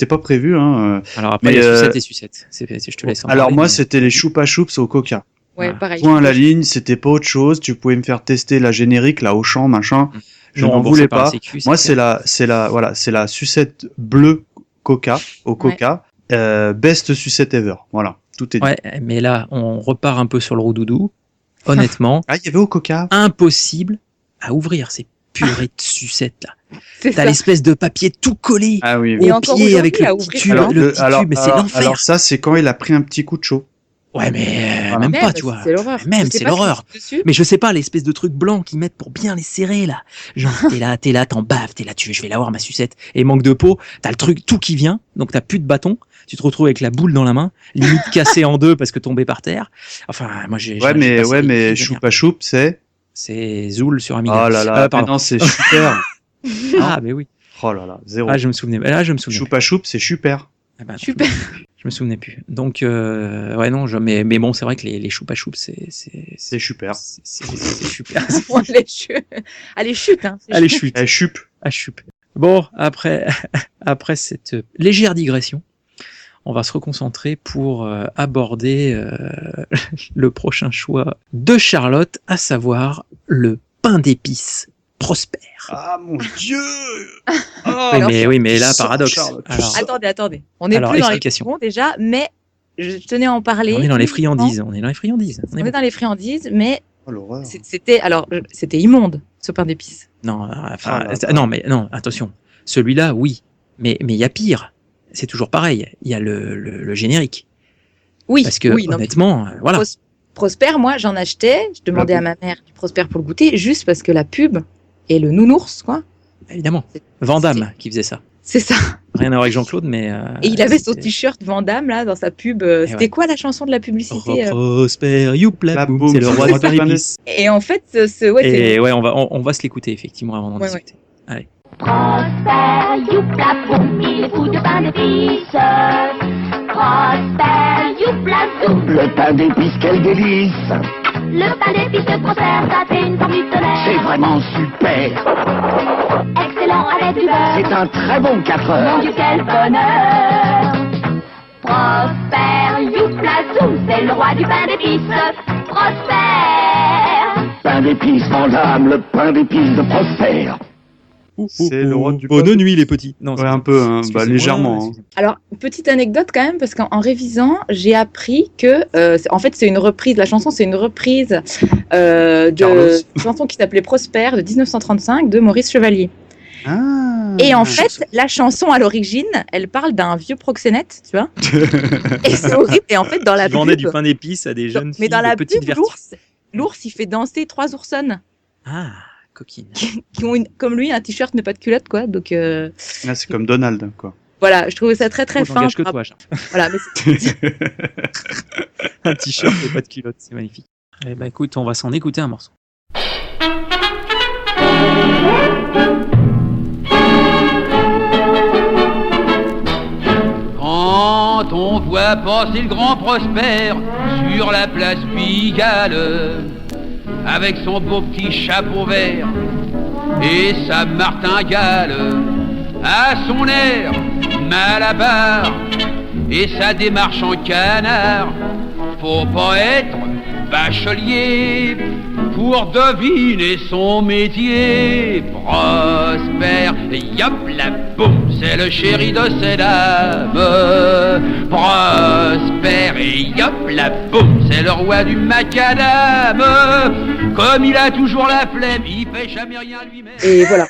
pas prévu. Hein. Alors après, Mais, les sucettes et sucettes. Je te laisse en Alors parler, moi mais- c'était les choupa choups au coca. Ouais, Ah. pareil. Point à la ligne, c'était pas autre chose. Tu pouvais me faire tester la générique, là, Auchan, machin. Je Non n'en remboursé voulais par la pas. Sécu, Moi, clair. c'est la sucette bleue coca, au coca. Best sucette ever. Voilà. Tout est dit. Ouais, mais là, on repart un peu sur le roudoudou. Honnêtement, Ah, il y avait au coca. impossible à ouvrir ces purées de sucettes là. C'est T'as ça. l'espèce de papier tout collé Ah oui. Et au encore pied aujourd'hui, avec à le petit ouvrir, tube, alors, le petit tube, mais c'est l'enfer. alors ça, c'est quand il a pris un petit coup de chaud. Ouais, mais Voilà. même Ouais, pas, bah, tu vois. C'est l'horreur. Même, Je sais c'est pas ce l'horreur. qu'il y a dessus. Mais je sais pas, l'espèce de truc blanc qu'ils mettent pour bien les serrer, là. Genre, t'es là, t'en baves, t'es là, je vais l'avoir, ma sucette. Et manque de peau, t'as le truc, tout qui vient, donc t'as plus de bâton, tu te retrouves avec la boule dans la main, limite cassée en deux parce que tombé par terre. Enfin, moi, j'ai Ouais, j'ai passé des mais crises de choupa choup, c'est. C'est Zoul sur Amiga. Oh là là, pardon. non, c'est super. Ah, mais oui. Oh là là, zéro. Ah, je me souvenais. Là, je me souvenais. Choupa choup, c'est super. Ah bah, non. Super. Je me souvenais plus. Donc, ouais, non, mais bon, c'est vrai que les choupa choups, C'est super. c'est super. Bon, allez, allez, chute. Hein. C'est Allez, chute. chute. Eh, chup. Ah, chup. Bon, après cette légère digression, on va se reconcentrer pour aborder le prochain choix de Charlotte, à savoir le pain d'épices Prosper. Ah mon dieu. Oui, mais là, tu sors, paradoxe. Charlotte, tu Alors, sors. Attendez. On est Alors, plus dans les explication. bonbons déjà, mais je tenais à en parler. on est dans les friandises. On est dans les friandises. On est dans les friandises, mais Oh l'horreur. c'était immonde, ce pain d'épices. Non, enfin, Ah, là, non, attention. Celui-là, oui. Mais il y a pire. C'est toujours pareil. Il y a le générique. Oui, Parce que, oui, non, honnêtement, voilà. Prosper, moi, j'en achetais. Je demandais La à ma mère du Prosper pour le goûter, juste parce que la pub et le nounours, quoi. Évidemment. C'est- Van Damme qui faisait ça. C'est ça. Rien à voir avec Jean-Claude, mais. Et il avait son c'était- t-shirt Van Damme, là, dans sa pub. C'était ouais. quoi la chanson de la publicité Prosper, youpla, La boum, boum, c'est le roi du pain d'épices. Et en fait, ouais, Et ouais, on va se l'écouter effectivement avant d'en Ouais, discuter. Prosper, youpla, boum, il est fou de pain d'épices. Prosper, youpla, zoum. Le pain d'épices, quel délice. Le pain d'épices de Prosper, ça fait une forme du tonnerre. C'est vraiment super. Excellent avec du beurre. C'est un très bon 4 Mon heures. Dieu, quel bonheur. Prosper, youpla, zoum, c'est le roi du pain d'épices. Prosper. Pain d'épices, Van Damme, le pain d'épices de Prosper. C'est le roi du Bonne pain. nuit les petits. Non, Ouais, un peu, hein, bah, excusez-moi, légèrement. Hein. excusez-moi. Alors, petite anecdote quand même, parce qu'en révisant, j'ai appris que, en fait, c'est une reprise, la chanson, c'est une reprise Carlos. d'une chanson qui s'appelait Prosper de 1935 de Maurice Chevalier. Ah. Et en fait, la chanson à l'origine, elle parle d'un vieux proxénète, tu vois. Et c'est horrible. Et en fait, dans la Qui vendait pub, du pain d'épices à des jeunes filles mais dans la de petite pub, vertu. l'ours, il fait danser 3 oursonnes Ah, coquine. qui ont comme lui un t-shirt mais pas de culotte, quoi. Donc Là, c'est comme Donald, quoi. voilà, je trouvais ça très très Moi, fin. j'engage que toi, Charles. Voilà, mais Un t-shirt et pas de culotte, c'est magnifique. Eh ben écoute, on va s'en écouter un morceau. Quand on voit passer le grand Prosper sur la place Pigalle, avec son beau petit chapeau vert et sa martingale, à son air malabar et sa démarche en canard. Faut pas être bachelier pour deviner son métier. Prosper, yop la boum, c'est le chéri de ses dames. Prosper, et yop la boum, c'est le roi du macadam. Comme il a toujours la flemme, il fait jamais rien lui-même. Et voilà.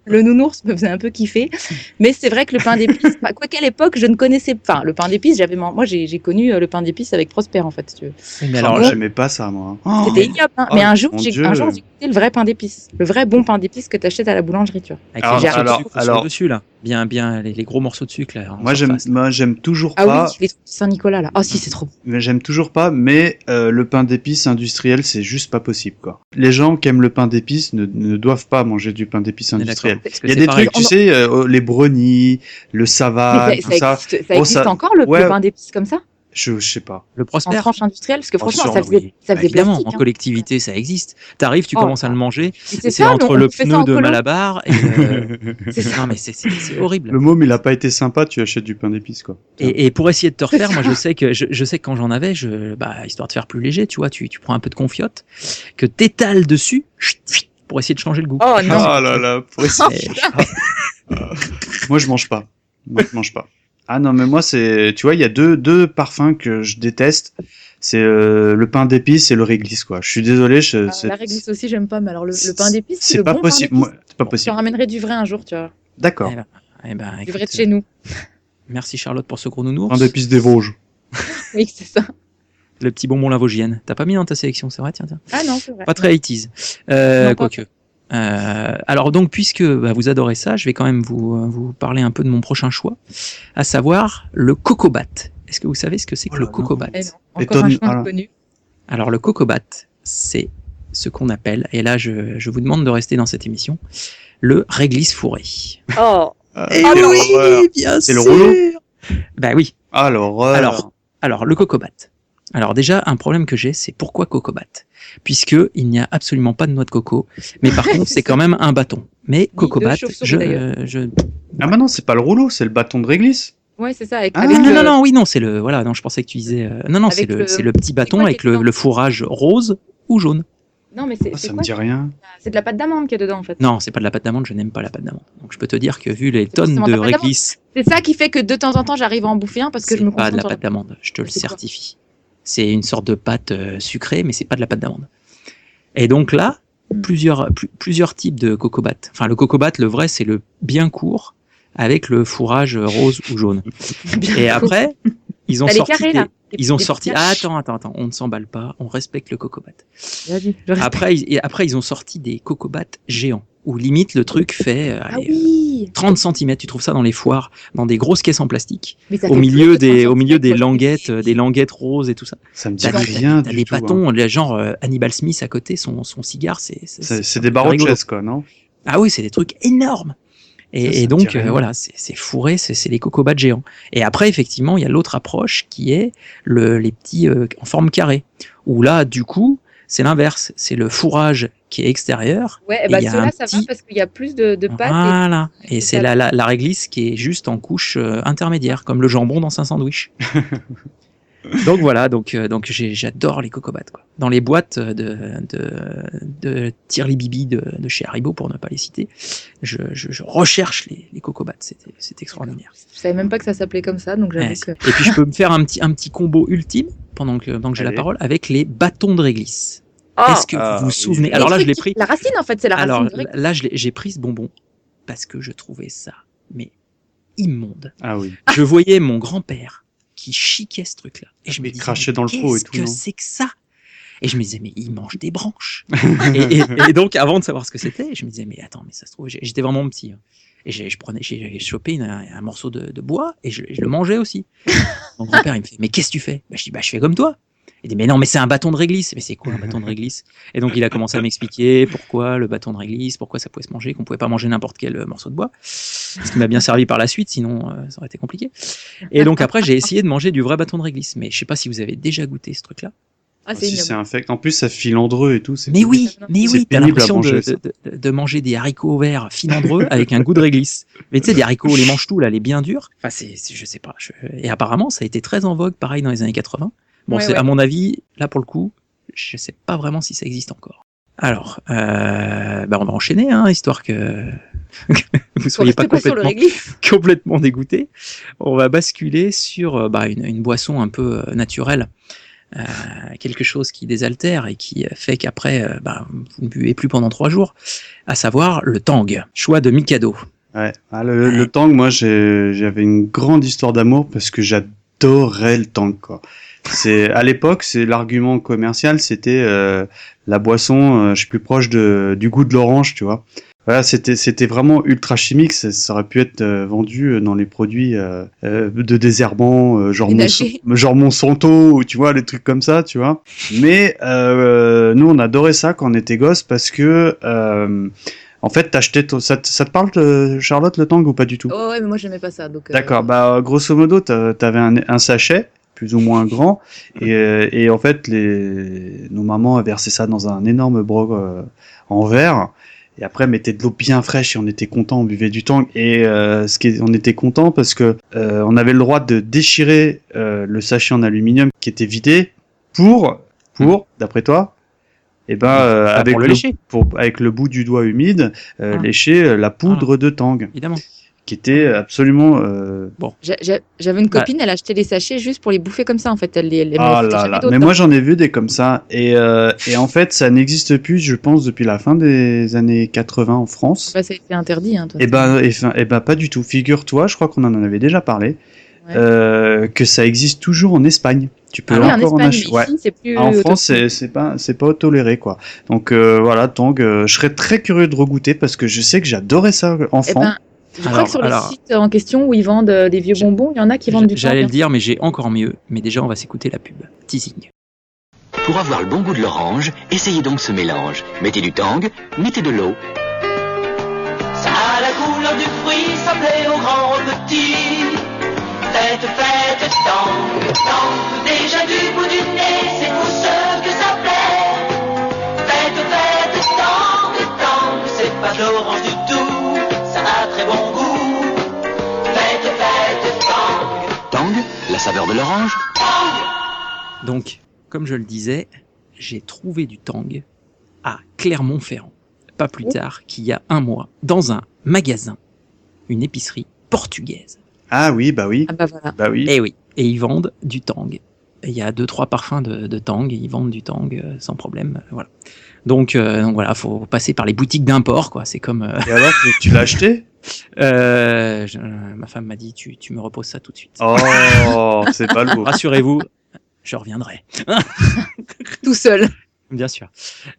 Le nounours me faisait un peu kiffer, mais c'est vrai que le pain d'épices, quoi qu'à l'époque je ne connaissais pas. Enfin, le pain d'épices, moi j'ai connu le pain d'épices avec Prosper en fait. Si tu veux. Mais Alors, alors, j'aimais pas ça, moi. C'était ignoble, hein. Mais un jour mon j'ai Dieu. goûté le vrai pain d'épices, le vrai bon pain d'épices que tu achètes à la boulangerie, tu vois. avec Alors, les morceaux de alors, sucre alors- sur dessus là, bien les gros morceaux de sucre là. en Moi, surface. j'aime toujours Ah pas. oui, les trucs de Saint-Nicolas là. Ah si, c'est trop bon. Mais j'aime toujours pas, mais le pain d'épices industriel, c'est juste pas possible, quoi. Les gens qui aiment le pain d'épices ne doivent pas manger du pain d'épices On est industriel. d'accord. Parce que Il y a c'est des pareil. trucs, tu sais, les brownies, le savane, Mais tout ça. ça existe encore le Ouais. pain d'épices comme ça Je sais pas. Le en Prosper. tranche industrielle, parce que franchement sûr, ça faisait, oui. ça faisait Évidemment, plastique. en collectivité, ça existe. T'arrives, tu Oh, commences à le manger. C'est C'est ça, entre on le fait ça pneu en de colo. Malabar et. C'est ça. Non, mais c'est horrible. Le môme, il a pas été sympa, tu achètes du pain d'épices, quoi. Et pour essayer de te refaire, moi je sais que quand j'en avais, histoire de faire plus léger, tu vois, tu prends un peu de confiote, que t'étales dessus, pour essayer de changer le goût. Oh non. Ah là là, pour essayer. Moi, je mange pas. Ah non, mais moi, tu vois, il y a deux parfums que je déteste. C'est le pain d'épices et le réglisse, quoi. Je suis désolé. La réglisse aussi, j'aime pas, mais alors le pain d'épices, C'est le pas bon possible. pain d'épices. Moi, c'est pas Je te possible. ramènerai du vrai un jour, tu vois. D'accord. Eh ben, Du écoute, vrai de chez nous. merci Charlotte pour ce gros nounours. Pain d'épices des Vosges. Oui, c'est ça. Le petit bonbon lavogienne. T'as pas mis dans ta sélection, c'est vrai, tiens. Ah non, c'est vrai. Pas très 80s. Non, pas. Quoique. Alors donc, puisque vous adorez ça, je vais quand même vous parler un peu de mon prochain choix, à savoir le Cocobat. Est-ce que vous savez ce que c'est que Oh le là, Cocobat? Eh non, encore un choix inconnu. Alors le Cocobat, c'est ce qu'on appelle, et là je vous demande de rester dans cette émission, le réglisse fourré. Oh, Et quelle oui, horreur. bien C'est le sûr. rouleau Bah oui. Ah, l'horreur. Alors le Cocobat. Alors déjà, un problème que j'ai, c'est pourquoi Cocobat? Puisque il n'y a absolument pas de noix de coco, mais par contre c'est quand même un bâton. Mais Cocobat, chauve-souris, d'ailleurs. Ah bah non, c'est pas le rouleau, c'est le bâton de réglisse. ouais, c'est ça. Avec, Ah, avec non, le- non, oui, non, c'est le, voilà, non, je pensais que tu disais, non, c'est Avec le petit bâton quoi avec qui est dedans le fourrage rose ou jaune. Non, mais c'est Ah, ça c'est me quoi dit rien. C'est de la pâte d'amande qu'il y a dedans, en fait. Non, c'est pas de la pâte d'amande, je n'aime pas la pâte d'amande. Donc je peux te dire que vu les C'est tonnes forcément de de la pâte d'amande. réglisse, C'est ça qui fait que de temps en temps, j'arrive à en bouffer un parce que je me c'est pas de la concentre. pâte d'amande, je te le C'est quoi certifie. C'est une sorte de pâte sucrée, mais c'est pas de la pâte d'amande. Et donc là, plusieurs types de cocobat. Enfin, le cocobat, le vrai, c'est le bien court avec le fourrage rose ou jaune. Et après, ils ont T'as les sorti carrés, là. ils ont Des sorti. petits Ah, attends, on ne s'emballe pas, on respecte le cocobat. Vas-y, je reste. Après, ils ont sorti des cocobats géants où limite le truc fait Ah allez, oui. 30 cm. Tu trouves ça dans les foires, dans des grosses caisses en plastique, Mais ça au fait milieu plus de 30 des centimètres, languettes roses et tout ça. Ça me dit T'as rien t'as du des tout. hein. bâtons, genre Hannibal Smith à côté, son cigare, C'est des barreaux de rigolo. chaise, quoi, non? Ah oui, c'est des trucs énormes. Ça Et me donc, dit rien. voilà, c'est fourré, c'est les cocobats géants. Et après, effectivement, il y a l'autre approche qui est les petits en forme carrée. Où là, du coup, c'est l'inverse. C'est le fourrage qui est extérieur. Ouais, Et bah il y a ceux-là, un ça va petit- parce qu'il y a plus de pâtes. Voilà. Et c'est c'est ça. la réglisse qui est juste en couche intermédiaire, comme le jambon dans un sandwich. Donc voilà, donc j'adore les cocobats, quoi. Dans les boîtes de Tirli-Bibi de chez Haribo, pour ne pas les citer, je recherche les cocobats, c'est extraordinaire. Je savais même pas que ça s'appelait comme ça, donc j'avoue Ouais. que. Et puis je peux me faire un petit combo ultime pendant que j'ai la Allez. parole avec les bâtons de réglisse. Ah, Est-ce que vous vous oui. souvenez? les Alors là, je trucs l'ai qui- pris. La racine, en fait, c'est la racine. Alors de vrai. là, j'ai pris ce bonbon parce que je trouvais ça mais immonde. Ah oui. Je voyais mon grand-père qui chiquait ce truc-là. Et je me Il disais, crachait mais dans le pot et qu'est-ce tout, que non c'est que ça? Et je me disais, mais il mange des branches. et donc, avant de savoir ce que c'était, je me disais, mais attends, mais ça se trouve, j'étais vraiment petit. Hein. Et j'ai chopé un morceau de bois et je le mangeais aussi. Mon grand-père, il me fait, mais qu'est-ce que tu fais? Je dis, je fais comme toi. Il dit, mais non, mais c'est un bâton de réglisse. Mais c'est quoi un bâton de réglisse? Et donc, il a commencé à m'expliquer pourquoi le bâton de réglisse, pourquoi ça pouvait se manger, qu'on pouvait pas manger n'importe quel morceau de bois. Ce qui m'a bien servi par la suite, sinon ça aurait été compliqué. Et donc, après, j'ai essayé de manger du vrai bâton de réglisse. Mais je sais pas si vous avez déjà goûté ce truc-là. Ah, c'est Si ignoble. c'est infect. En plus, ça filandreux et tout. Mais oui, t'as pénible l'impression à manger, ça. de manger des haricots verts filandreux avec un goût de réglisse. Mais tu sais, des haricots, les mange-tout, là, les bien durs. Enfin, je sais pas. Et apparemment, ça a été très en vogue, pareil, dans les années 80. Bon, Ouais, c'est, ouais. à mon avis, là, pour le coup, je sais pas vraiment si ça existe encore. Alors, on va enchaîner, hein, histoire que vous soyez pas Restez sur le complètement dégoûté. On va basculer sur une boisson un peu naturelle. Quelque chose qui désaltère et qui fait qu'après vous ne buvez plus pendant 3 jours, à savoir le Tang, choix de Mikado. Ouais. Le Tang, moi, j'avais une grande histoire d'amour parce que j'adorais le Tang, quoi. À l'époque, c'est l'argument commercial, c'était la boisson, je suis plus proche du goût de l'orange, tu vois. Voilà, c'était vraiment ultra chimique, ça aurait pu être vendu dans les produits de désherbants, genre Monsanto, ou tu vois, les trucs comme ça, tu vois. Mais nous, on adorait ça quand on était gosse parce que en fait, t'achetais ça te parle, Charlotte, le Tang, ou pas du tout? Oh ouais, mais moi j'aimais pas ça. Donc, D'accord, grosso modo, t'avais un sachet plus ou moins grand, et en fait, nos mamans avaient versé ça dans un énorme broc en verre, et après mettaient de l'eau bien fraîche, et on était content, on buvait du Tang, et on était content parce que on avait le droit de déchirer le sachet en aluminium qui était vidé pour d'après toi, avec le bout du doigt humide, lécher la poudre de Tang. Évidemment. Qui était absolument bon. J'avais une copine, elle achetait les sachets juste pour les bouffer comme ça, en fait. Elle là là. Mais moi j'en ai vu des comme ça, et en fait ça n'existe plus, je pense, depuis la fin des années 80 en France. Ça a été interdit. Hein, et pas du tout. Figure-toi, je crois qu'on en avait déjà parlé, que ça existe toujours en Espagne. Tu peux encore en acheter. Ouais. En France, c'est pas toléré, quoi. Donc voilà, Tang, je serais très curieux de regoûter parce que je sais que j'adorais ça enfant. Je crois que sur les sites en question où ils vendent des vieux bonbons, il y en a qui vendent du Tang. J'allais le dire, mais j'ai encore mieux. Mais déjà, on va s'écouter la pub. Teasing. Pour avoir le bon goût de l'orange, essayez donc ce mélange. Mettez du Tang, mettez de l'eau. Ça a la couleur du fruit, ça plaît aux grands, aux petits. Faites Tang, déjà du bout du nez, c'est pour ceux que ça plaît. Faites Tang, c'est pas de l'orange du tout, ça a très bon goût. Faites Tang. Tang, la saveur de l'orange. Donc, comme je le disais, j'ai trouvé du Tang à Clermont-Ferrand, pas plus tard qu'il y a 1 mois, dans un magasin, une épicerie portugaise. Ah oui, bah oui. Ah bah voilà. Bah oui. Et oui, et ils vendent du Tang. Il y a 2-3 parfums de Tang, et ils vendent du Tang sans problème, voilà. Donc voilà, faut passer par les boutiques d'import, quoi. C'est comme. Et alors, tu l'as acheté? Ma femme m'a dit, tu me reposes ça tout de suite. Oh, c'est pas le beau. Rassurez-vous, je reviendrai. Tout seul. Bien sûr.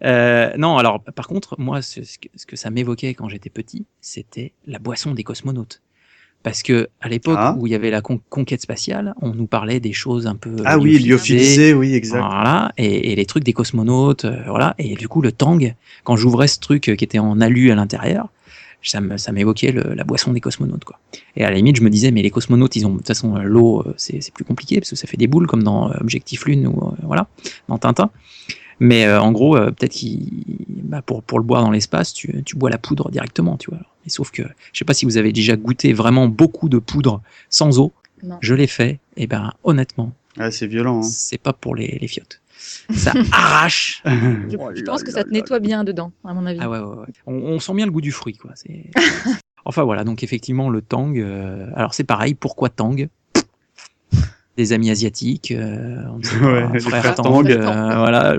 Non, alors par contre, moi, ce que ça m'évoquait quand j'étais petit, c'était la boisson des cosmonautes. Parce que à l'époque où il y avait la conquête spatiale, on nous parlait des choses un peu lyophilisées, oui, exact. Voilà, et les trucs des cosmonautes, voilà. Et du coup, le Tang, quand j'ouvrais ce truc qui était en alu à l'intérieur, ça m'évoquait la boisson des cosmonautes, quoi. Et à la limite, je me disais, mais les cosmonautes, ils ont de toute façon l'eau, c'est plus compliqué parce que ça fait des boules comme dans Objectif Lune ou voilà, dans Tintin. Mais en gros, peut-être pour le boire dans l'espace, tu bois la poudre directement, tu vois. Et sauf que, je sais pas si vous avez déjà goûté vraiment beaucoup de poudre sans eau. Non. Je l'ai fait, et honnêtement. Ah, c'est violent. Hein. C'est pas pour les fiottes. Ça arrache. Je pense que ça te nettoie bien dedans, à mon avis. Ah ouais. On sent bien le goût du fruit, quoi. Enfin voilà, donc effectivement le Tang. Alors c'est pareil, pourquoi Tang? Des amis asiatiques, frère Tang, voilà.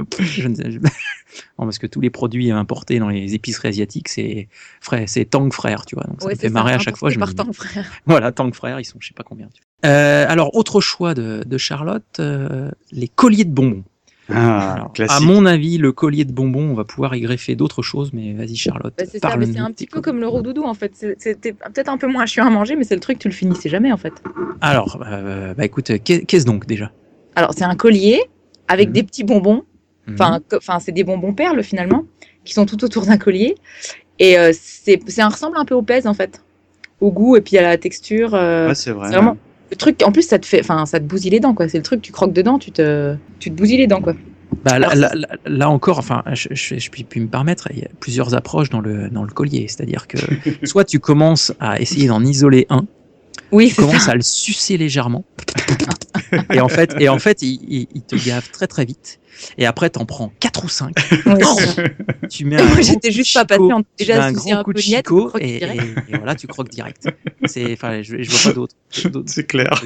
Non, parce que tous les produits importés dans les épiceries asiatiques, c'est Tang frère, tu vois. Donc ça me fait marrer à chaque fois. Tang frère. Voilà, Tang frère, ils sont je sais pas combien. Alors autre choix de Charlotte, les colliers de bonbons. Alors, à mon avis, le collier de bonbons, on va pouvoir y greffer d'autres choses, mais vas-y Charlotte. C'est ça, mais c'est un petit peu comme le roux-doudou en fait. C'était peut-être un peu moins chiant à manger, mais c'est le truc, tu le finissais jamais en fait. Alors, écoute, qu'est-ce donc déjà? Alors c'est un collier avec des petits bonbons. Enfin, c'est des bonbons perles finalement, qui sont tout autour d'un collier. Et ça ressemble un peu au pèse en fait, au goût et puis à la texture. Ouais, c'est vrai. C'est vraiment le truc. En plus, ça te bousille les dents quoi. C'est le truc, tu croques dedans, tu te bousilles les dents quoi. Bah, Alors, là encore, enfin, je puis me permettre, il y a plusieurs approches dans le collier. C'est-à-dire que soit tu commences à essayer d'en isoler un, oui, tu c'est commences ça. à le sucer légèrement, et en fait, il te gave très très vite. Et après, t'en prends 4 ou 5. Ouais. Tu mets Et un moi, grand j'étais coup de juste pas chicot, patiente. tu Déjà, mets un souci grand un coup peu de niette, chicot, croque et direct. voilà, tu croques direct. Enfin, je vois pas d'autres. C'est clair.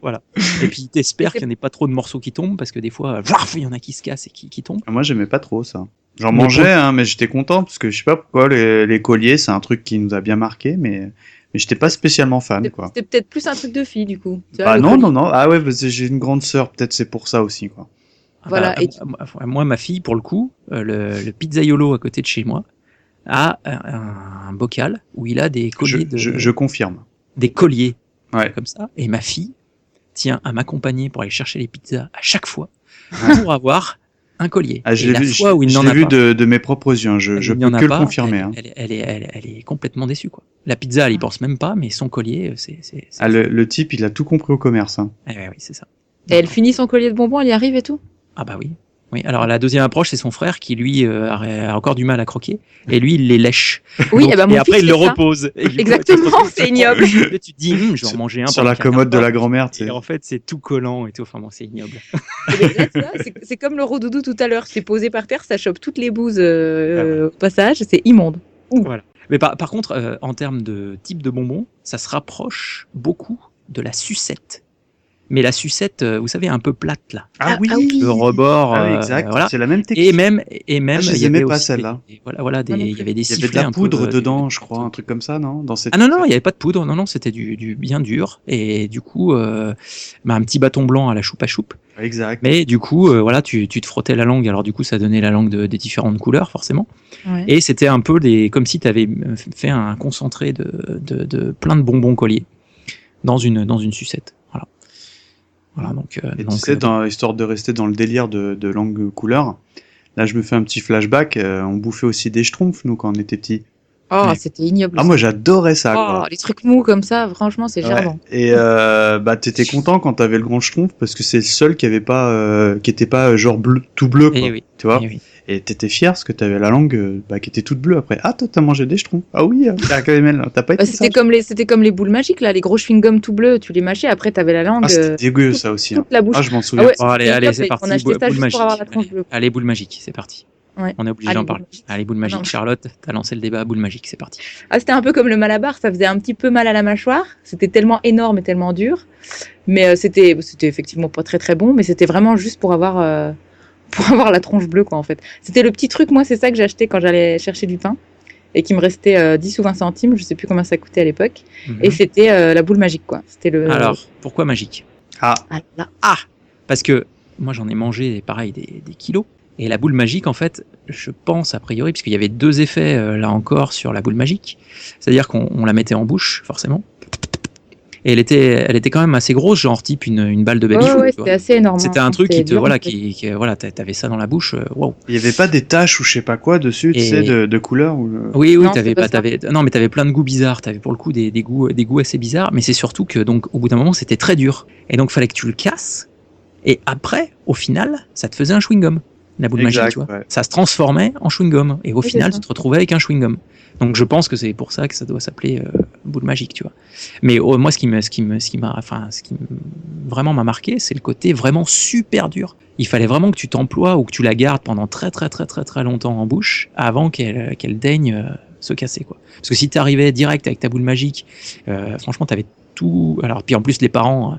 Voilà. Et puis, t'espères Et c'est- qu'il n'y en ait pas trop de morceaux qui tombent, parce que des fois, varf, il y en a qui se cassent et qui tombent. Moi, j'aimais pas trop ça. J'en Mais mangeais, hein, mais j'étais content parce que je sais pas pourquoi les colliers, c'est un truc qui nous a bien marqué, mais j'étais pas spécialement fan, quoi. C'était peut-être plus un truc de fille, du coup. Tu vois, Bah le non, collier. non, non. Ah ouais, parce que j'ai une grande sœur, peut-être c'est pour ça aussi, quoi. Ah Voilà, bah, et moi, ma fille, pour le coup, le pizzaiolo à côté de chez moi a un bocal où il a des colliers Je confirme. des colliers Ouais. comme ça. Et ma fille tient à m'accompagner pour aller chercher les pizzas à chaque fois Ouais. pour avoir un collier. Ah, je Et l'ai la vu, fois où il je n'en l'ai a vu pas, de mes propres yeux. Hein. Je il n'y peux en a que pas, le confirmer. Hein. elle est complètement déçue, quoi. La pizza, elle y pense même pas, mais son collier, c'est. Ah, le type, il a tout compris au commerce. Hein. Eh ouais, oui, c'est ça. Et elle finit son collier de bonbons, elle y arrive et tout. Ah bah oui. Oui, alors la deuxième approche, c'est son frère qui, lui, a encore du mal à croquer. Et lui, il les lèche. Oui, Donc, et bah mon et après, fils il le fait ça. repose. Et du coup, Exactement, tu te retrouves- c'est ignoble. Et tu te dis, je vais en manger un. Sur pendant la qu'il y en a commode de pas. la grand-mère, tu sais. Et en fait, c'est tout collant et tout. Enfin bon, c'est ignoble. Mais là, tu vois, c'est comme le rodoudou tout à l'heure. C'est posé par terre, ça chope toutes les bouses au passage. C'est immonde. Voilà. Mais par contre, en termes de type de bonbon, ça se rapproche beaucoup de la sucette. Mais la sucette, vous savez, un peu plate là. Ah oui, Le rebord, Ah oui, exact. voilà. C'est la même technique. Et même, Ah, je il les y aimais avait pas, aussi celles-là. voilà, il y avait des Il y avait de sifflets la un peu, poudre dedans, je crois, un truc comme ça, non? Dans cette... Ah non, il n'y avait pas de poudre, non, c'était du bien dur. Et du coup, un petit bâton blanc à la choupe à choupe. Exact. Mais du coup, voilà, tu te frottais la langue. Alors du coup, ça donnait la langue des différentes couleurs, forcément. Ouais. Et c'était un peu comme si tu avais fait un concentré de plein de bonbons colliers dans une sucette. Voilà, donc, Et tu sais, histoire de rester dans le délire de langue couleur, là je me fais un petit flashback, on bouffait aussi des schtroumpfs, nous, quand on était petits. Oh, Ouais. c'était ignoble. Ah, moi j'adorais ça, Oh, quoi. les trucs mous comme ça, franchement, c'est Ouais. gerbant. Et bah t'étais content quand t'avais le grand schtroumpf parce que c'est le seul qui avait pas, qui était pas genre bleu, tout bleu, quoi. Et oui. Tu vois. Et oui. Et t'étais fier parce que t'avais la langue qui était toute bleue après. Ah, toi t'as mangé des schtroumpfs. Ah oui, t'as pas été C'était sage. comme les boules magiques, là, les gros chewing-gums tout bleus. Tu les mâchais, après, t'avais la langue. Ah, c'était dégueu ça aussi. Hein. toute la bouche. Ah, je m'en souviens. Ah ouais, Bon, allez, c'était c'est ignoble, parti. On achetait ça boule juste magique. pour avoir la tranche bleue. Allez, boule magique, c'est parti. Ouais. On est obligé Allez, d'en boule parler. magique. Allez, boule magique. non. Charlotte, t'as lancé le débat, boule magique, c'est parti. Ah, c'était un peu comme le Malabar, ça faisait un petit peu mal à la mâchoire. C'était tellement énorme et tellement dur. Mais c'était effectivement pas très très bon, mais c'était vraiment juste pour avoir la tronche bleue, quoi, en fait. C'était le petit truc, moi, c'est ça que j'achetais quand j'allais chercher du pain et qui me restait 10 ou 20 centimes, je sais plus combien ça coûtait à l'époque. Et c'était la boule magique, quoi. C'était le. Alors, pourquoi magique? Ah, là. Parce que moi, j'en ai mangé, pareil, des kilos. Et la boule magique, en fait, je pense, a priori, puisqu'il y avait deux effets, là encore, sur la boule magique. C'est-à-dire qu'on la mettait en bouche, forcément. Et elle était quand même assez grosse, genre type une balle de baby-foot. Ouais, c'était assez énorme. C'était hein. un truc C'était dur, en fait. voilà, t'avais ça dans la bouche, waouh. Il y avait pas des taches ou je sais pas quoi dessus, tu Et- sais, de couleur ou... Oui, Non, t'avais c'est pas pas, ça. non, mais t'avais plein de goûts bizarres. T'avais pour le coup des goûts assez bizarres. Mais c'est surtout que donc au bout d'un moment c'était très dur. Et donc fallait que tu le casses. Et après, au final, ça te faisait un chewing gum. La boule Exact, magique, tu vois. ouais. Ça se transformait en chewing gum. Et au Oui, final, c'est ça. tu te retrouvais avec un chewing gum. Donc je pense que c'est pour ça que ça doit s'appeler boule magique, tu vois. Mais moi, ce qui vraiment m'a marqué, c'est le côté vraiment super dur. Il fallait vraiment que tu t'emploies ou que tu la gardes pendant très très très très très longtemps en bouche avant qu'elle daigne se casser, quoi. Parce que si tu arrivais direct avec ta boule magique, franchement, t'avais tout. Alors puis en plus les parents,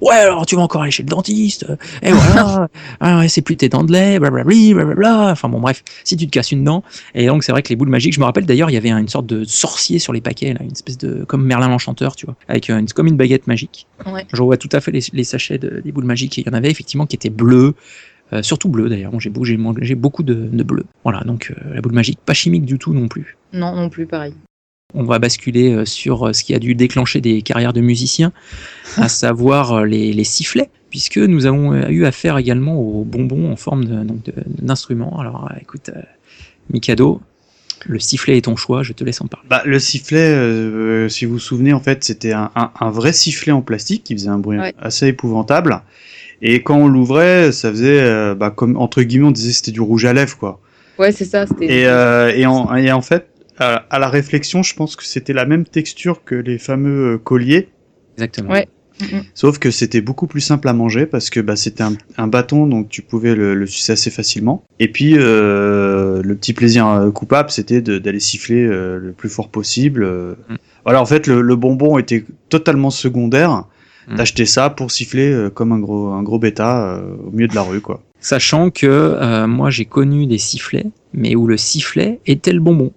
ouais, alors tu vas encore aller chez le dentiste, et voilà, ah ouais, c'est plus tes dents de lait, blablabla, blablabla. Enfin bon, bref, si tu te casses une dent. Et donc c'est vrai que les boules magiques, je me rappelle d'ailleurs, il y avait une sorte de sorcier sur les paquets, là, une espèce de comme Merlin l'Enchanteur, tu vois, avec comme une baguette magique. Ouais. Je vois tout à fait les sachets des boules magiques. Et il y en avait effectivement qui étaient bleus. Surtout bleu d'ailleurs, j'ai mangé beaucoup de bleu. Voilà, donc la boule magique, pas chimique du tout non plus. Non, non plus, pareil. On va basculer sur ce qui a dû déclencher des carrières de musiciens, à savoir les sifflets, puisque nous avons eu affaire également aux bonbons en forme d'instruments. Alors écoute, Mikado, le sifflet est ton choix, je te laisse en parler. Bah, le sifflet, si vous vous souvenez, en fait, c'était un vrai sifflet en plastique qui faisait un bruit Ouais. assez épouvantable. Et quand on l'ouvrait, ça faisait, comme entre guillemets, on disait c'était du rouge à lèvres, quoi. Ouais, c'est ça. C'était. Et en fait, à la réflexion, je pense que c'était la même texture que les fameux colliers. Exactement. Ouais. Sauf que c'était beaucoup plus simple à manger parce que c'était un bâton, donc tu pouvais le sucer assez facilement. Et puis le petit plaisir coupable, c'était d'aller siffler le plus fort possible. Voilà, en fait, le bonbon était totalement secondaire. T'achetais ça pour siffler comme un gros bêta au milieu de la rue, quoi. Sachant que moi j'ai connu des sifflets, mais où le sifflet était le bonbon.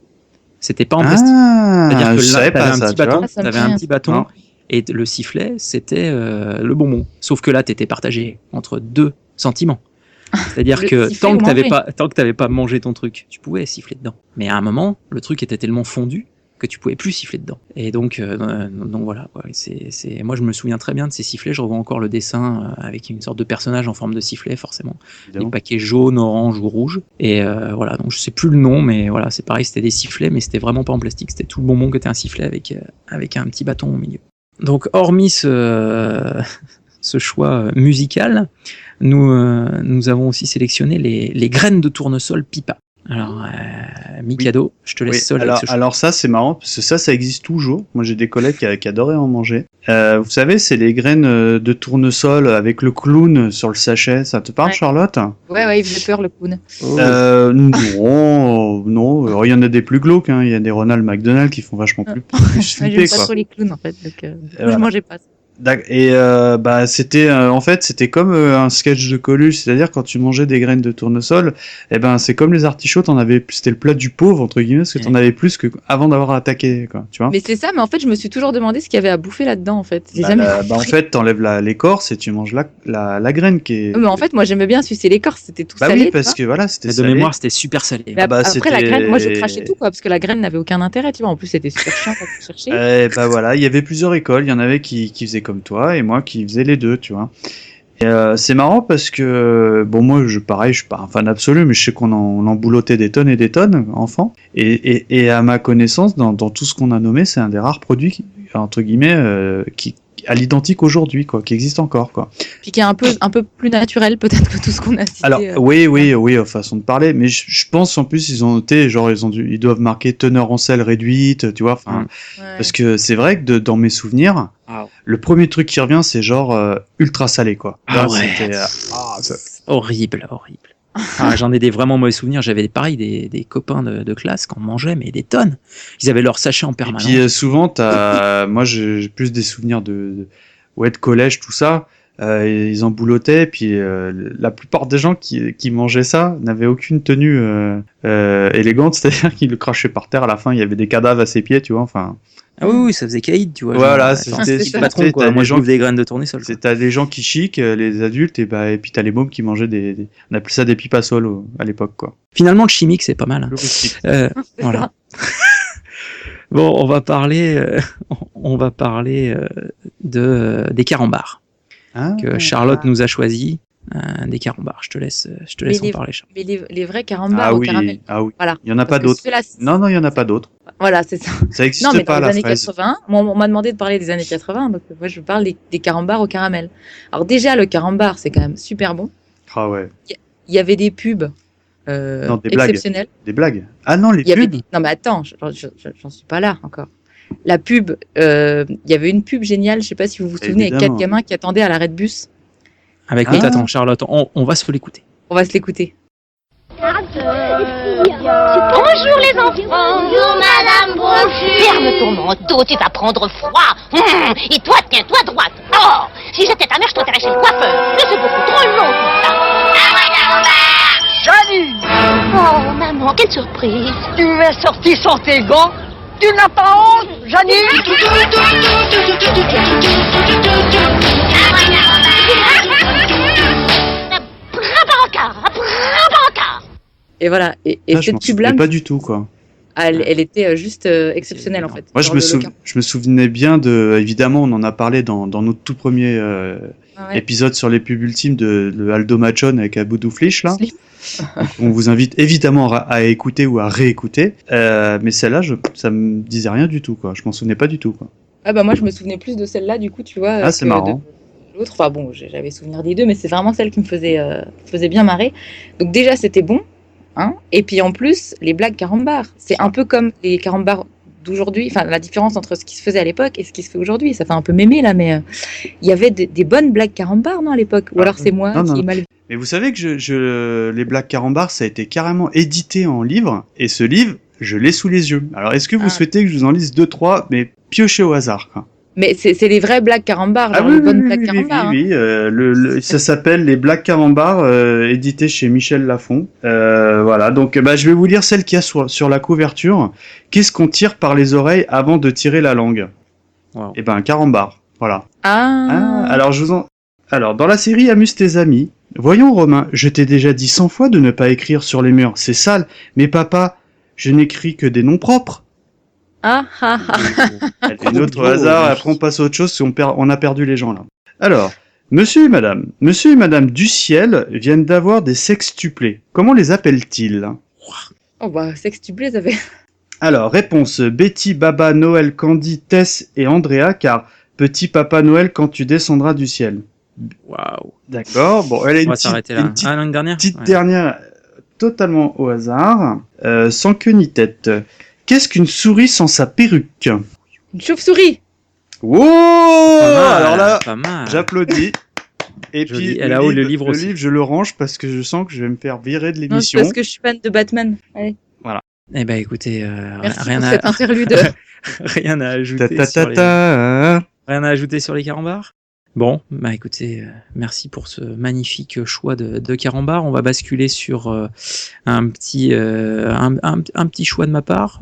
C'était pas en plastique. C'est-à-dire que là, t'avais un petit bâton. Non. Et le sifflet, c'était le bonbon. Sauf que là, t'étais partagé entre deux sentiments. C'est-à-dire que tant que t'avais pas mangé ton truc, tu pouvais siffler dedans. Mais à un moment, le truc était tellement fondu que tu pouvais plus siffler dedans. Et donc voilà. Ouais, moi, je me souviens très bien de ces sifflets. Je revois encore le dessin avec une sorte de personnage en forme de sifflet, forcément. Des paquets jaunes, orange ou rouge. Et voilà. Donc je sais plus le nom, mais voilà, c'est pareil. C'était des sifflets, mais c'était vraiment pas en plastique. C'était tout le bonbon qui était un sifflet avec un petit bâton au milieu. Donc, hormis ce choix musical, nous avons aussi sélectionné les graines de tournesol Pipa. Alors, Mikado, je te laisse seul avec ce choix. Alors ça, c'est marrant, parce que ça existe toujours. Moi, j'ai des collègues qui adoraient en manger. Vous savez, c'est les graines de tournesol avec le clown sur le sachet. Ça te parle, Charlotte ? Ouais, il faisait peur, le clown. Non. Il y en a des plus glauques. Il y a des Ronald McDonald qui font vachement plus flipper, j'aime pas trop les clowns, en fait. Donc, voilà. Je mangeais pas ça. Et c'était en fait c'était comme un sketch de Coluche, c'est-à-dire quand tu mangeais des graines de tournesol, c'est comme les artichauts, c'était le plat du pauvre entre guillemets, parce que t'en avais plus que avant d'avoir attaqué, quoi, tu vois. Mais c'est ça, mais en fait je me suis toujours demandé ce qu'il y avait à bouffer là-dedans, en fait. En fait t'enlèves l'écorce et tu manges la graine qui est. Mais en fait moi j'aimais bien sucer l'écorce, c'était tout salé. Oui, parce que voilà, c'était de mémoire c'était super salé. Mais après la graine, moi je crachais tout, quoi, parce que la graine n'avait aucun intérêt, tu vois. En plus c'était super chiant quand tu cherchais. Voilà, il y avait plusieurs écoles, il y en avait qui faisaient comme toi et moi qui faisais les deux, tu vois. Et c'est marrant parce que moi je suis pas un fan absolu, mais je sais qu'on en boulottait des tonnes et des tonnes enfant, et à ma connaissance dans tout ce qu'on a nommé, c'est un des rares produits entre guillemets qui à l'identique aujourd'hui, quoi, qui existe encore, quoi. Puis qui est un peu plus naturel peut-être que tout ce qu'on a cité. Alors oui, façon de parler, mais je pense en plus ils doivent marquer teneur en sel réduite, tu vois, parce que c'est vrai que dans mes souvenirs, le premier truc qui revient c'est ultra salé, quoi. Horrible. J'en ai des vraiment mauvais souvenirs. J'avais des copains de classe qui en mangeaient, mais des tonnes. Ils avaient leur sachet en permanence. Et puis souvent, moi j'ai plus des souvenirs de collège, tout ça. Ils en boulottaient, puis la plupart des gens qui mangeaient ça n'avaient aucune tenue élégante, c'est-à-dire qu'ils le crachaient par terre. À la fin, il y avait des cadavres à ses pieds, tu vois. Enfin. Ah oui, ça faisait caïd, tu vois. Voilà, c'était le patron, quoi. Moi, je bouffe des graines de tournesol. T'as des gens qui chiquent, les adultes, et puis t'as les mômes qui mangeaient on appelait ça des pipasols à l'époque, quoi. Finalement, le chimique, c'est pas mal. Voilà. Bon, on va parler des carambars que Charlotte nous a choisi. Des carambars. Je te laisse en parler, Charlotte. Mais les vrais carambars au caramel. Ah oui. Voilà. Il y en a pas d'autres. Non, il y en a pas d'autres. Voilà, c'est ça. Ça existe pas, la fraise. Dans les années 80, on m'a demandé de parler des années 80, donc moi je parle des carambars au caramel. Alors déjà, le carambar, c'est quand même super bon. Ah ouais. Il y avait des pubs exceptionnelles. Des blagues. Ah non, les pubs. Non mais attends, j'en suis pas là encore. La pub, il y avait une pub géniale, je sais pas si vous vous souvenez, avec 4 gamins qui attendaient à l'arrêt de bus. Attends, Charlotte, on va se l'écouter. On va se l'écouter. Bonjour les enfants. Bonjour madame, bonjour. Ferme ton manteau, tu vas prendre froid. Et toi, tiens-toi droite. Oh, si j'étais ta mère, je t'enterrais chez le coiffeur. Mais c'est beaucoup trop long tout ça. Janine. Oh, maman, quelle surprise. Tu m'es sorti sans tes gants. Tu n'as pas honte, Janine. Et voilà, et cette pub-là, pas du tout, quoi. Elle était juste exceptionnelle, en fait. Moi, je me souvenais bien évidemment, on en a parlé dans notre tout premier épisode sur les pubs ultimes de Aldo Machon avec Aboudou Flich, là. On vous invite évidemment à écouter ou à réécouter, mais celle-là, ça me disait rien du tout, quoi. Je m'en souvenais pas du tout, quoi. Ah bah moi, je me souvenais plus de celle-là, du coup, tu vois. Ah, c'est marrant. l'autre. Enfin bon, j'avais souvenir des deux, mais c'est vraiment celle qui me faisait bien marrer. Donc déjà, c'était bon. Hein, et puis en plus, les blagues carambar. C'est un peu comme les carambars d'aujourd'hui. Enfin, la différence entre ce qui se faisait à l'époque et ce qui se fait aujourd'hui. Ça fait un peu mémé là, mais il y avait des bonnes blagues carambar, non, à l'époque. Ou alors c'est moi qui ai mal vu. Mais vous savez que les blagues carambar, ça a été carrément édité en livre. Et ce livre, je l'ai sous les yeux. Alors, est-ce que vous souhaitez que je vous en lise 2-3, mais piochez au hasard, quoi. Mais c'est les vraies blagues carambar, genre les bonnes blagues carambar. Oui, ça s'appelle les blagues carambar, édité chez Michel Lafon. Voilà, donc je vais vous lire celle qu'il y a sur la couverture. Qu'est-ce qu'on tire par les oreilles avant de tirer la langue? Wow. Eh ben, un carambar, voilà. Ah. Alors, dans la série Amuse tes amis, voyons Romain, je t'ai déjà dit 100 fois de ne pas écrire sur les murs, c'est sale, mais papa, je n'écris que des noms propres. Ah. Une autre au hasard, et après on passe à autre chose, parce on a perdu les gens là. Alors, monsieur et madame du ciel viennent d'avoir des sextuplés. Comment les appellent-ils? Oh bah, sextuplés, ça fait... Alors, réponse, Betty, Baba, Noël, Candy, Tess et Andrea, car petit papa Noël quand tu descendras du ciel. Waouh. D'accord, bon, elle a une petite dernière, totalement au hasard, sans queue ni tête. Qu'est-ce qu'une souris sans sa perruque? Une chauve-souris. Wow. Alors là, j'applaudis. Et joli. Puis le livre aussi. Le livre, je le range parce que je sens que je vais me faire virer de l'émission. Non, c'est parce que je suis fan de Batman. Allez. Voilà. Eh ben écoutez, rien à cette interlude. Rien à ajouter. Rien à ajouter sur les carambars. Bon, bah écoutez, merci pour ce magnifique choix de carambar. On va basculer sur un petit choix de ma part.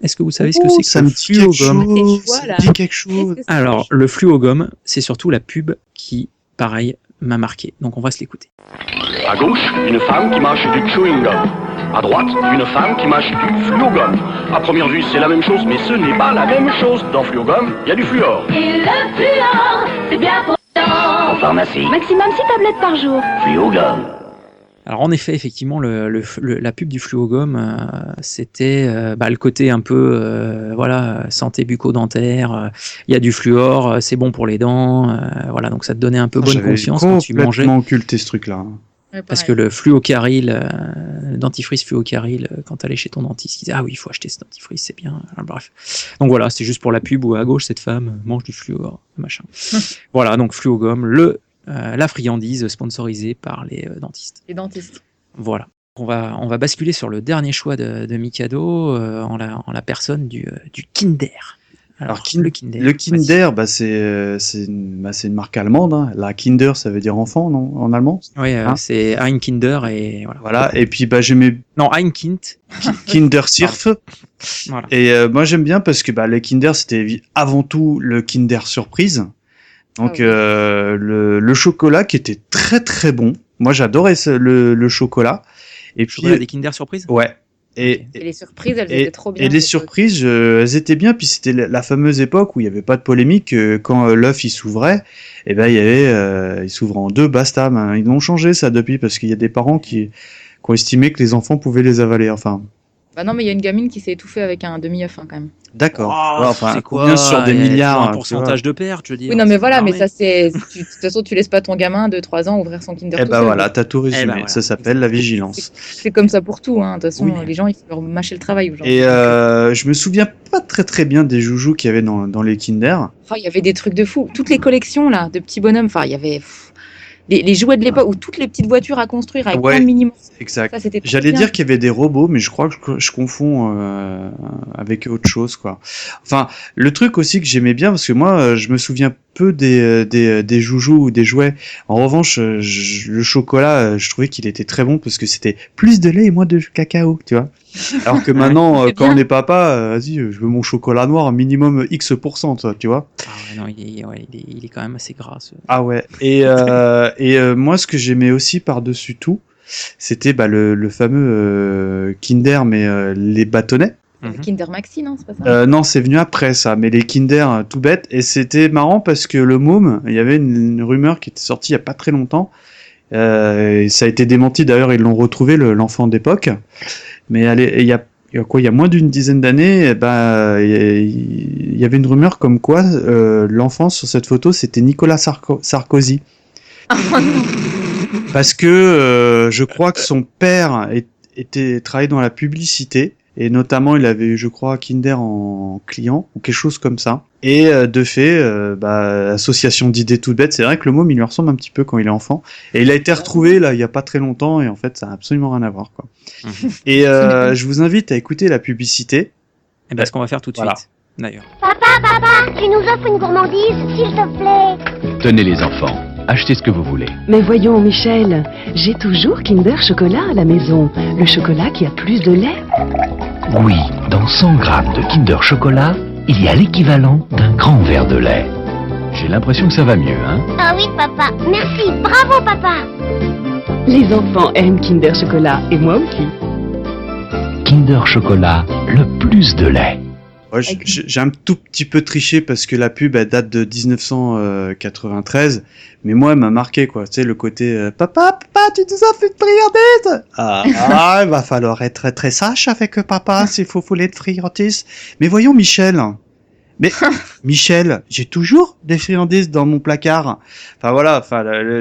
Est-ce que vous savez ce que c'est que le fluo-gomme? Ça me dit quelque chose. Alors, le fluo-gomme, c'est surtout la pub qui, pareil, m'a marqué. Donc on va se l'écouter. À gauche, une femme qui mâche du chewing-gum. À droite, une femme qui mâche du fluo-gum. À première vue, c'est la même chose, mais ce n'est pas la même chose. Dans fluo-gum, il y a du fluor. Et le fluor, c'est bien pour En pharmacie, maximum 6 tablettes par jour. fluo-gum. Alors en effet, effectivement, la pub du fluo-gomme, c'était le côté un peu santé bucco-dentaire. Il y a du fluor, c'est bon pour les dents. Voilà, donc ça te donnait un peu bonne conscience quand tu mangeais. J'avais complètement occulté ce truc-là. Ouais, parce que le fluocaryl, le dentifrice fluocaryl, quand t'allais chez ton dentiste, il disait ah oui, il faut acheter ce dentifrice, c'est bien. Alors, bref. Donc voilà, c'est juste pour la pub où à gauche cette femme mange du fluor, machin. Voilà, donc fluo-gomme, la friandise sponsorisée par les dentistes. Les dentistes. Voilà. On va basculer sur le dernier choix de Mikado en la personne du Kinder. Alors le Kinder, c'est une marque allemande. Hein. La Kinder, ça veut dire enfant, non, en allemand? Oui, c'est ein Kinder et voilà. Voilà. Et puis j'aimais. Non, ein Kind. Kinder Surf. Voilà. Et moi j'aime bien parce que le Kinder c'était avant tout le Kinder Surprise. Donc le chocolat qui était très très bon. Moi j'adorais le chocolat. Et puis chocolat des Kinder Surprise. Ouais. Et les surprises, elles étaient trop bien. Et les surprises, elles étaient bien. Puis c'était la fameuse époque où il n'y avait pas de polémique. Quand l'œuf il s'ouvrait, il y avait, il s'ouvrait en deux, basta. Ils l'ont changé ça depuis parce qu'il y a des parents qui ont estimé que les enfants pouvaient les avaler. Enfin. Bah non, mais il y a une gamine qui s'est étouffée avec un demi-œuf quand même. D'accord. C'est quoi sur des milliards. Un pourcentage de perte, je veux dire. Oui, non, mais voilà, mais ça c'est. De toute façon, tu laisses pas ton gamin de 3 ans ouvrir son Kinder. Voilà, t'as tout résumé. Ça s'appelle la vigilance. C'est comme ça pour tout, hein. De toute façon, les gens, il faut leur mâcher le travail aujourd'hui. Et je me souviens pas très très bien des joujoux qu'il y avait dans les Kinder. Enfin, il y avait des trucs de fou. Toutes les collections là, de petits bonhommes. Enfin, il y avait. Les jouets de l'époque ou toutes les petites voitures à construire avec plein de mini. Exact. J'allais dire qu'il y avait des robots, mais je crois que je confonds avec autre chose, quoi. Enfin, le truc aussi que j'aimais bien, parce que moi, je me souviens peu des joujoux ou des jouets. En revanche, le chocolat, je trouvais qu'il était très bon parce que c'était plus de lait et moins de cacao, tu vois. Alors que maintenant, quand on est papa, vas-y, je veux mon chocolat noir minimum X%, tu vois. Ah ouais, non, il est quand même assez gras. Ah ouais. Et moi, ce que j'aimais aussi par-dessus tout, c'était le fameux Kinder, mais les bâtonnets. Kinder Maxi, non, c'est pas ça? Non, c'est venu après ça, mais les Kinder tout bêtes. Et c'était marrant parce que le môme, il y avait une rumeur qui était sortie il y a pas très longtemps. Et ça a été démenti d'ailleurs, ils l'ont retrouvé l'enfant d'époque. Mais il y il y a moins d'une dizaine d'années, il y avait une rumeur comme quoi l'enfant sur cette photo, c'était Nicolas Sarkozy. Parce que je crois que son père travaillait dans la publicité. Et notamment, il avait eu, je crois, Kinder en client, ou quelque chose comme ça. Et de fait, association d'idées toutes bêtes, c'est vrai que le môme, il lui ressemble un petit peu quand il est enfant. Et il a été retrouvé, là, il y a pas très longtemps, et en fait, ça a absolument rien à voir, quoi. Et je vous invite à écouter la publicité. Et ben, ce qu'on va faire tout de suite, d'ailleurs. Papa, tu nous offres une gourmandise, s'il te plaît. Tenez les enfants, achetez ce que vous voulez. Mais voyons, Michel, j'ai toujours Kinder Chocolat à la maison. Le chocolat qui a plus de lait. Oui, dans 100 grammes de Kinder Chocolat, il y a l'équivalent d'un grand verre de lait. J'ai l'impression que ça va mieux, hein? Ah oui, papa. Merci. Bravo, papa. Les enfants aiment Kinder Chocolat, et moi aussi. Kinder Chocolat, le plus de lait. Ouais, j'ai un tout petit peu triché parce que la pub elle date de 1993, mais moi elle m'a marqué quoi, tu sais le côté papa tu nous as fait une friandise. Il va falloir être très très sage avec papa s'il faut fouler de friandise. Mais voyons Michel. Mais Michel, j'ai toujours des friandises dans mon placard. Enfin voilà,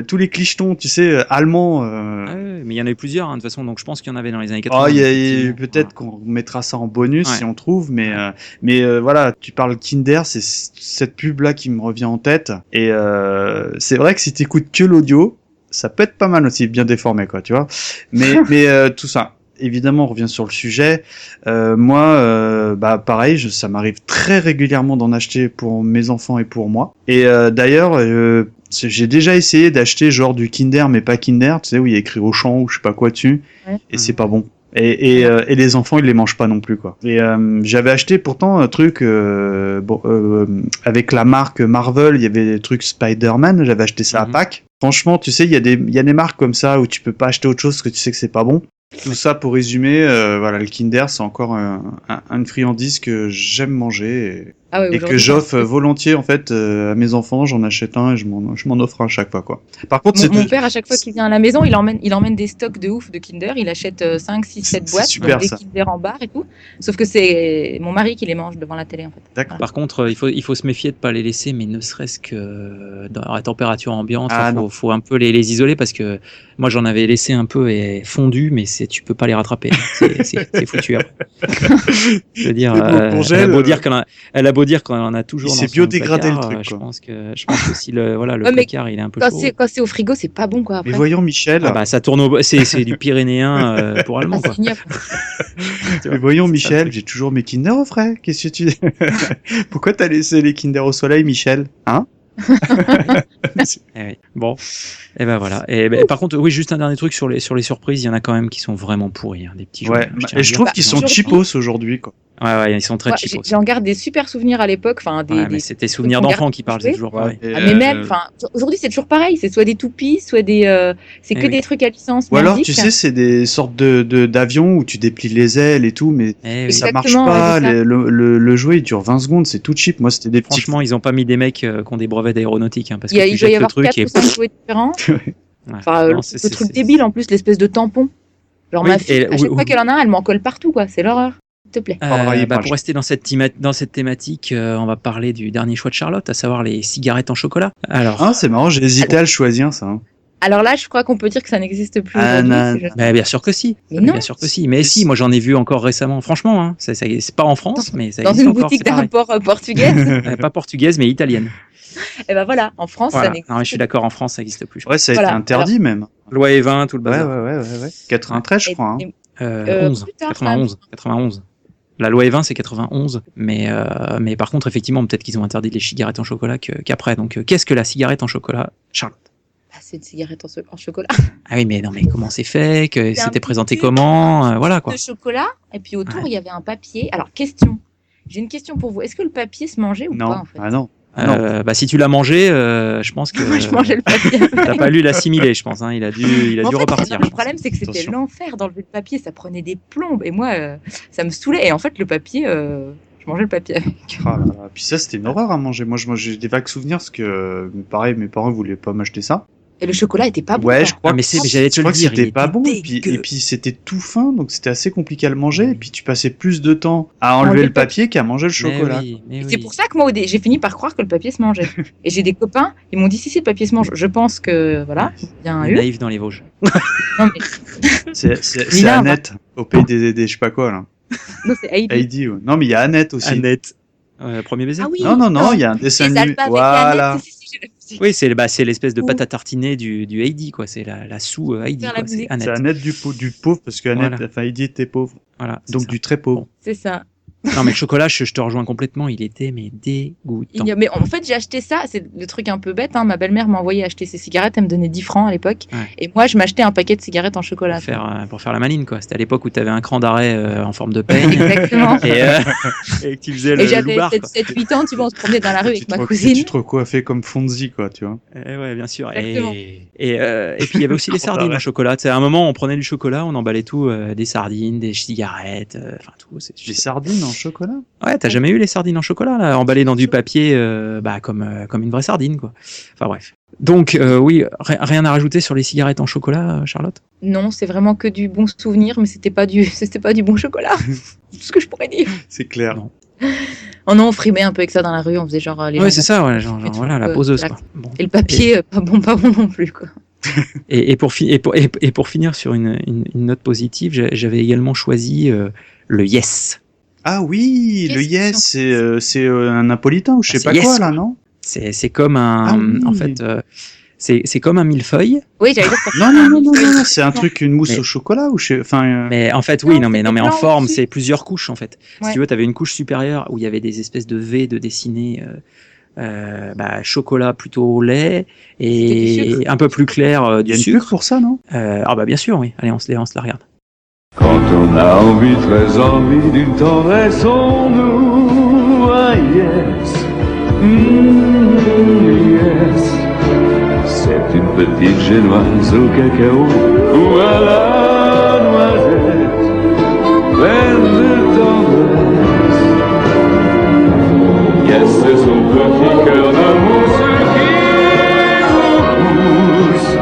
tous les clichetons, tu sais, allemands. Mais il y en a eu plusieurs, hein, de toute façon, donc je pense qu'il y en avait dans les années 80. Peut-être qu'on mettra ça en bonus si on trouve, mais voilà, tu parles Kinder, c'est cette pub là qui me revient en tête. Et c'est vrai que si t'écoutes que l'audio, ça peut être pas mal aussi, bien déformé quoi, tu vois. Mais tout ça. Évidemment, on revient sur le sujet. Moi, pareil, ça m'arrive très régulièrement d'en acheter pour mes enfants et pour moi. Et d'ailleurs, j'ai déjà essayé d'acheter genre du Kinder, mais pas Kinder, tu sais, où il y a écrit Auchan ou je sais pas quoi dessus, et c'est pas bon. Et les enfants, ils les mangent pas non plus, quoi. Et j'avais acheté pourtant un truc avec la marque Marvel, il y avait des trucs Spider-Man, j'avais acheté ça à Pâques. Franchement, tu sais, il y a des marques comme ça où tu peux pas acheter autre chose parce que tu sais que c'est pas bon. Tout ça pour résumer, voilà, le Kinder, c'est encore une friandise que j'aime manger et que j'offre volontiers en fait à mes enfants. J'en achète un et je m'en offre un chaque fois quoi. Par contre, mon père à chaque fois qu'il vient à la maison, il emmène des stocks de ouf de Kinder. Il achète 5, 6, 7 boîtes, super, donc des Kinder en barre et tout. Sauf que c'est mon mari qui les mange devant la télé en fait. D'accord. Par contre, il faut se méfier de pas les laisser, mais ne serait-ce que dans la température ambiante, faut un peu les isoler parce que moi j'en avais laissé un peu et fondu, mais tu peux pas les rattraper. C'est foutu. Je veux dire, elle a beau dire qu'on en a toujours. C'est biodégradé le truc. Je pense que si le placard il est un peu chaud. Quand c'est au frigo, c'est pas bon quoi. Après. Mais voyons Michel. Ça tourne c'est du Pyrénéen pour allemand quoi. Mais voyons Michel, j'ai toujours mes Kinder au frais. Qu'est-ce que tu dis? Pourquoi t'as laissé les Kinder au soleil, Michel? Hein? Oui. Bon, et ben voilà. Et par contre, oui, juste un dernier truc sur les surprises, il y en a quand même qui sont vraiment pourris, hein, des petits jeux. Et je trouve qu'ils sont cheapos aujourd'hui, quoi. Ouais, ils sont très cheapos. J'en garde des super souvenirs à l'époque, mais c'était souvenirs d'enfants qui parlent, c'est toujours pareil. Mais même, aujourd'hui c'est toujours pareil, c'est soit des toupies, soit des, c'est que des trucs à licence. Ou alors, tu sais, c'est des sortes d'avions où tu déplies les ailes et tout, mais ça marche pas. Le jeu il dure 20 secondes, c'est tout cheap. Moi, c'était des petits. Franchement, ils ont pas mis des mecs qui ont des brevets d'aéronautique, hein, parce que il doit y avoir 4 ou 5 jouets différents. Enfin, le truc débile en plus, l'espèce de tampon. Genre ma fille, à chaque fois qu'elle en a, elle m'en colle partout, quoi. C'est l'horreur. S'il te plaît. Pour rester dans cette thématique, on va parler du dernier choix de Charlotte, à savoir les cigarettes en chocolat. Alors, c'est marrant, j'ai hésité à le choisir, ça. Alors là, je crois qu'on peut dire que ça n'existe plus. Bien sûr que si. Bien sûr que si. Mais si, moi j'en ai vu encore récemment. Franchement, hein, c'est pas en France, mais ça existe dans une encore, boutique d'import portugaise. Pas portugaise, mais italienne. Et ben voilà, en France, ça n'existe plus. Non, je suis d'accord, en France, ça n'existe plus. Ouais, ça a été interdit même. Loi E20, tout le bazar. Ouais. 93, je crois. 91. La loi E20, c'est 91, mais par contre, effectivement, peut-être qu'ils ont interdit les cigarettes en chocolat qu'après. Donc, qu'est-ce que la cigarette en chocolat, Charlotte? C'est une cigarette en chocolat. Ah oui, mais non, mais comment c'est fait? Que c'était présenté comment? Voilà quoi. De chocolat, et puis autour, il y avait un papier. Alors, question. J'ai une question pour vous. Est-ce que le papier se mangeait ou pas en fait? Ah non. Si tu l'as mangé, je pense que. Moi, je mangeais le papier. T'as pas lu l'assimiler, je pense. Hein. Il a dû repartir. Le problème, c'est que c'était l'enfer d'enlever le papier. Ça prenait des plombes. Et moi, ça me saoulait. Et en fait, le papier, je mangeais le papier avec. Ah là là. Puis ça, c'était une horreur à manger. Moi, j'ai des vagues souvenirs parce que, pareil, mes parents voulaient pas m'acheter ça. Et le chocolat était pas bon. Ouais, je crois mais j'allais te je crois le que dire, c'était il pas était bon. Et puis c'était tout fin, donc c'était assez compliqué à le manger. Et puis tu passais plus de temps à enlever le papier qu'à manger le chocolat. Et c'est pour ça que moi, j'ai fini par croire que le papier se mangeait. Et j'ai des copains, ils m'ont dit si le papier se mange. Je pense que voilà, bien eu. Naïf dans les Vosges. Non, mais... C'est Annette au pays des je sais pas quoi là. Non, c'est Heidi. Heidi, ouais. Non, mais il y a Annette aussi. Annette. Premier baiser. Ah oui. Non, il y a un dessin animé. Voilà. Oui, c'est l'espèce de pâte à tartiner du Heidi, quoi. C'est la sous Heidi, quoi. C'est Annette. C'est Annette du pauvre, parce que Annette, enfin, Heidi était pauvre. Voilà. Donc du très pauvre. C'est ça. Non, mais le chocolat, je te rejoins complètement. Il était dégoûtant. Mais en fait, j'ai acheté ça. C'est le truc un peu bête. Hein. Ma belle-mère m'a envoyé acheter ses cigarettes. Elle me donnait 10 francs à l'époque. Ouais. Et moi, je m'achetais un paquet de cigarettes en chocolat. Pour faire la maline, quoi. C'était à l'époque où tu avais un cran d'arrêt en forme de peigne. Exactement. Et que tu faisais le j'avais loupard, 7-8 ans. Tu vois, on se promenait dans la rue avec ma cousine. Tu te recoiffais comme Fonzie, quoi, tu vois. Ouais, bien sûr. Exactement. Et puis, il y avait aussi les sardines en chocolat. À un moment, on prenait du chocolat, on emballait tout, des sardines, des cigarettes, enfin tout. Des sardines en chocolat? Ouais, t'as jamais eu les sardines en chocolat, là, emballées dans du papier, comme une vraie sardine, quoi. Enfin bref. Donc oui, rien à rajouter sur les cigarettes en chocolat, Charlotte? Non, c'est vraiment que du bon souvenir, mais c'était pas du bon chocolat. C'est tout ce que je pourrais dire. C'est clair. Non. Oh non, on frimait un peu avec ça dans la rue, on faisait genre les. Ouais, c'est ça, ouais, genre voilà, la poseuse, quoi. Bon. Et le papier, pas bon non plus, quoi. Et pour finir sur une note positive, j'avais également choisi le Yes. Ah oui, le Yes, c'est un napolitain ou je sais pas yes, quoi là, non? C'est comme un, en fait, c'est comme un millefeuille. Oui, j'allais dire ça. Non, c'est un truc, une mousse au chocolat ou Mais en fait, oui, non, mais en forme, aussi. c'est plusieurs couches en fait. Ouais. Si tu veux, t'avais une couche supérieure où il y avait des espèces de V de dessinés. Chocolat plutôt au lait et un peu plus clair du sucre. Pour ça, non? Bien sûr, oui. Allez, on se la regarde. Quand on a envie, très envie d'une tendresse en nous, ah yes, yes. C'est une petite génoise au cacao ou à la noisette, pleine de tendresse. Yes, c'est son petit cœur de mousse qui nous pousse.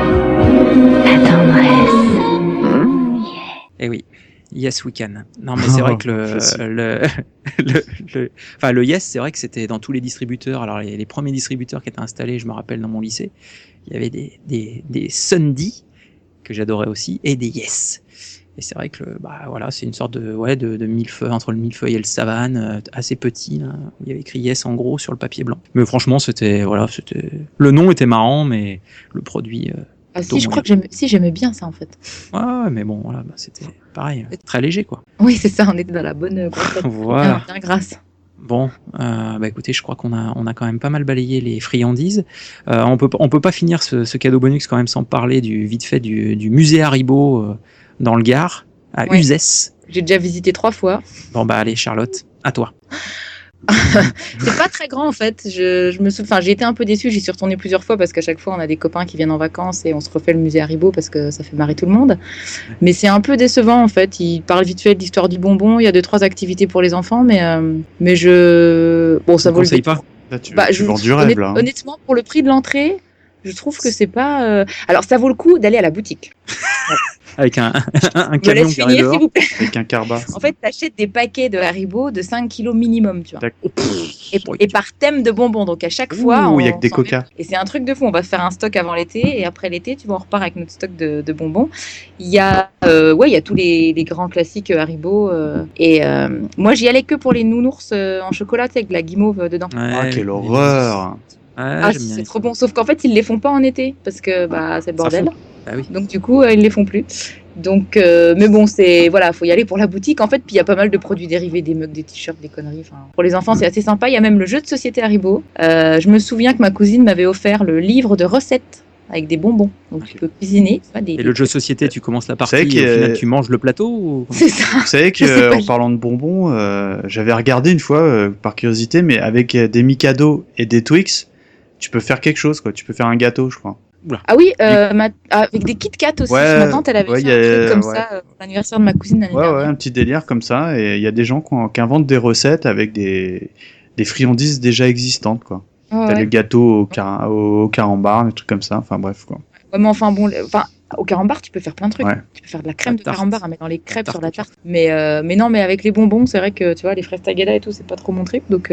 La tendresse. Eh oui, Yes We Can. Non, mais c'est vrai que le Yes, c'est vrai que c'était dans tous les distributeurs. Alors les premiers distributeurs qui étaient installés, je me rappelle dans mon lycée, il y avait des Sunday que j'adorais aussi et des Yes. Et c'est vrai que voilà, c'est une sorte de millefeuille entre le millefeuille et le savane, assez petit, là, où il y avait écrit Yes en gros sur le papier blanc. Mais franchement, c'était le nom était marrant, mais le produit. Je crois que j'aimais bien ça en fait. Ouais, mais bon, voilà, c'était pareil, très léger quoi. Oui, c'est ça, on était dans la bonne concept. Voilà. Bien grasse. Bon, écoutez, je crois qu'on a quand même pas mal balayé les friandises. On peut pas finir ce cadeau bonus quand même sans parler vite fait du musée Haribo dans le Gard, à Uzès. J'ai déjà visité 3 fois. Bon allez Charlotte, à toi. C'est pas très grand en fait. J'ai été un peu déçue. J'y suis retournée plusieurs fois parce qu'à chaque fois on a des copains qui viennent en vacances et on se refait le musée Haribo parce que ça fait marrer tout le monde. Mais c'est un peu décevant en fait. Il parle vite fait de l'histoire du bonbon. Il y a 2-3 activités pour les enfants, mais ça vaut le coup. Pas. Là, tu vends du rêve là. Honnêtement, pour le prix de l'entrée, je trouve que c'est pas. Alors ça vaut le coup d'aller à la boutique. Avec un camion qui arrive dehors. Avec un carba. En fait, t'achètes des paquets de Haribo de 5 kilos minimum, tu vois. Et par thème de bonbons. Donc à chaque fois. Il y a que des coca. Et c'est un truc de fou. On va faire un stock avant l'été. Et après l'été, tu vois, on repart avec notre stock de bonbons. Il y a tous les grands classiques Haribo. Moi, j'y allais que pour les nounours en chocolat, avec de la guimauve dedans. Ah, quelle horreur! C'est trop bon. Sauf qu'en fait, ils les font pas en été. Parce que c'est le bordel. Oui. Donc du coup, ils les font plus. Donc, mais bon, faut y aller pour la boutique en fait. Puis il y a pas mal de produits dérivés, des mugs, des t-shirts, des conneries. Enfin, pour les enfants, c'est assez sympa. Il y a même le jeu de société Haribo. Je me souviens que ma cousine m'avait offert le livre de recettes avec des bonbons. Donc tu peux cuisiner. Et le jeu de société, tu commences la partie et au final tu manges le plateau ou... C'est ça. Vous savez qu'en parlant de bonbons, j'avais regardé une fois par curiosité, mais avec des Mikado et des Twix, tu peux faire quelque chose, quoi. Tu peux faire un gâteau, je crois. Oula. Ah oui, avec des Kit Kat aussi. Ma tante, elle avait fait un truc comme ça pour l'anniversaire de ma cousine l'année dernière. Ouais, un petit délire comme ça. Et il y a des gens qui inventent des recettes avec des friandises déjà existantes, quoi. T'as le gâteau au carambar, des trucs comme ça. Enfin bref, quoi. Ouais, mais enfin, bon, au carambar, tu peux faire plein de trucs. Ouais. Tu peux faire de la crème de carambar à mettre dans les crêpes sur la tarte. Mais non, mais avec les bonbons, c'est vrai que tu vois, les fraises Tagada et tout, c'est pas trop mon trip. Donc,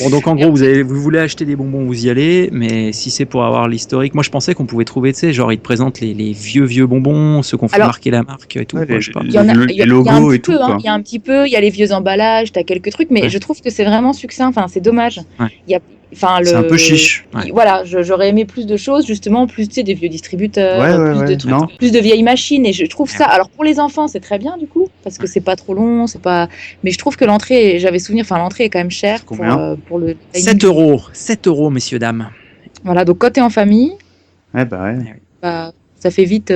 Bon, donc en gros, vous voulez acheter des bonbons, vous y allez, mais si c'est pour avoir l'historique, moi je pensais qu'on pouvait trouver, tu sais, genre ils te présentent les vieux bonbons, ceux qu'on fait marquer la marque et tout. Ouais, quoi, je sais pas. il y en a, il y a logos un petit et tout, peu, quoi. il y a un petit peu, il y a les vieux emballages, t'as quelques trucs, mais je trouve que c'est vraiment succinct. Enfin, c'est dommage. Ouais. Il y a, C'est un peu chiche. Ouais. Voilà, j'aurais aimé plus de choses, justement, plus, tu sais, des vieux distributeurs, plus de trucs, non. plus de vieilles machines. Et je trouve ça. Alors pour les enfants, c'est très bien du coup, parce que c'est pas trop long, c'est pas. Mais je trouve que l'entrée, j'avais souvenir, enfin l'entrée est quand même chère pour le. 7 euros. 7 euros, messieurs, dames. Voilà, donc quand t'es en famille, Ouais. bah, ça fait vite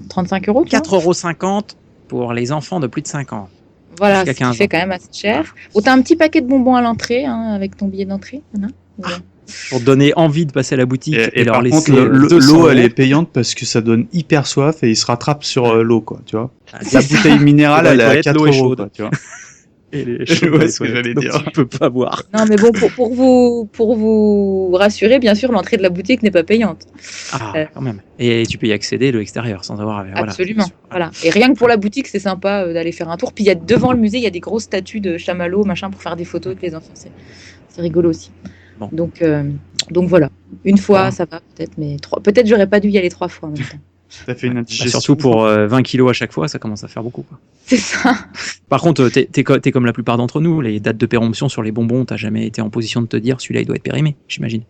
35 euros. 4,50 € pour les enfants de plus de 5 ans. Voilà, Jusqu'à ce qui 15 fait ans. quand même assez cher. Bon, t'as un petit paquet de bonbons à l'entrée, hein, avec ton billet d'entrée. Voilà. Pour te donner envie de passer à la boutique et, Et leur par laisser contre, 200 l'eau, euros. elle est payante parce que ça donne hyper soif et il se rattrape sur l'eau, quoi, tu vois. c'est La ça. bouteille minérale, Dans les elle est à toilettes, 4 l'eau est euros, chaude. quoi, tu vois. Et les Ouais, chaudes dans les ce que toilettes, j'allais donc dire. tu peux pas boire. Non, mais bon, pour vous rassurer, bien sûr, l'entrée de la boutique n'est pas payante. Ah, quand même. Et tu peux y accéder de l'extérieur sans avoir. Voilà, Absolument. Voilà. Et rien que pour la boutique, c'est sympa d'aller faire un tour. Puis il y a devant le musée, il y a des grosses statues de chamallows, machin, pour faire des photos avec les enfants. C'est rigolo aussi. Bon. Donc voilà. Une fois, ça va peut-être, mais peut-être j'aurais pas dû y aller 3 fois en même temps. Ça fait une indigestion. Surtout pour 20 kilos à chaque fois, ça commence à faire beaucoup, quoi. C'est ça. Par contre, t'es comme la plupart d'entre nous, les dates de péremption sur les bonbons, t'as jamais été en position de te dire celui-là il doit être périmé, j'imagine.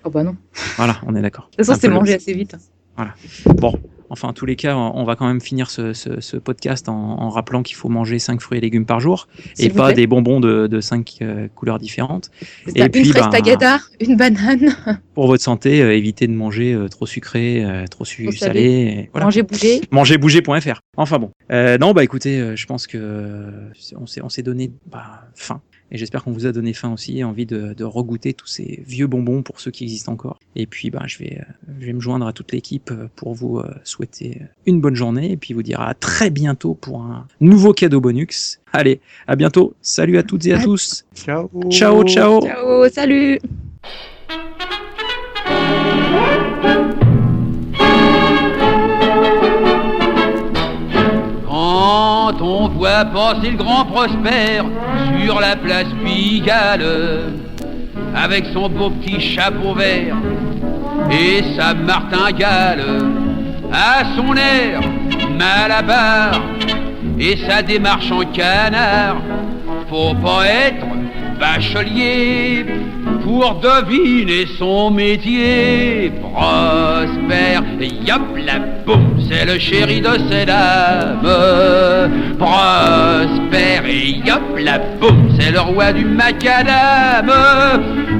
Oh bah non. Voilà, on est d'accord. De toute façon, Un c'est peu mangé assez vite. Voilà. Bon, enfin, en tous les cas, on va quand même finir ce podcast en rappelant qu'il faut manger 5 fruits et légumes par jour S'il et vous pas plaît. des bonbons de 5 couleurs différentes. Et une fraise Tagada, une banane. Pour votre santé, évitez de manger trop sucré, trop salé. Et voilà. Bouger. Mangerbouger.fr. Enfin bon. Non, bah écoutez, je pense que on s'est donné faim. Et j'espère qu'on vous a donné faim aussi et envie de regoûter tous ces vieux bonbons pour ceux qui existent encore. Et puis, je vais me joindre à toute l'équipe pour vous souhaiter une bonne journée et puis vous dire à très bientôt pour un nouveau cadeau bonus. Allez, à bientôt. Salut à toutes et à tous. Ciao. Ciao, ciao. Ciao, salut. Quand on voit passer le grand Prosper sur la place Pigalle, avec son beau petit chapeau vert et sa martingale, à son air malabar et sa démarche en canard, faut pas être bachelier pour deviner son métier. Prosper, yop la boum, c'est le chéri de ses dames. Prosper, yop la boum, c'est le roi du macadam.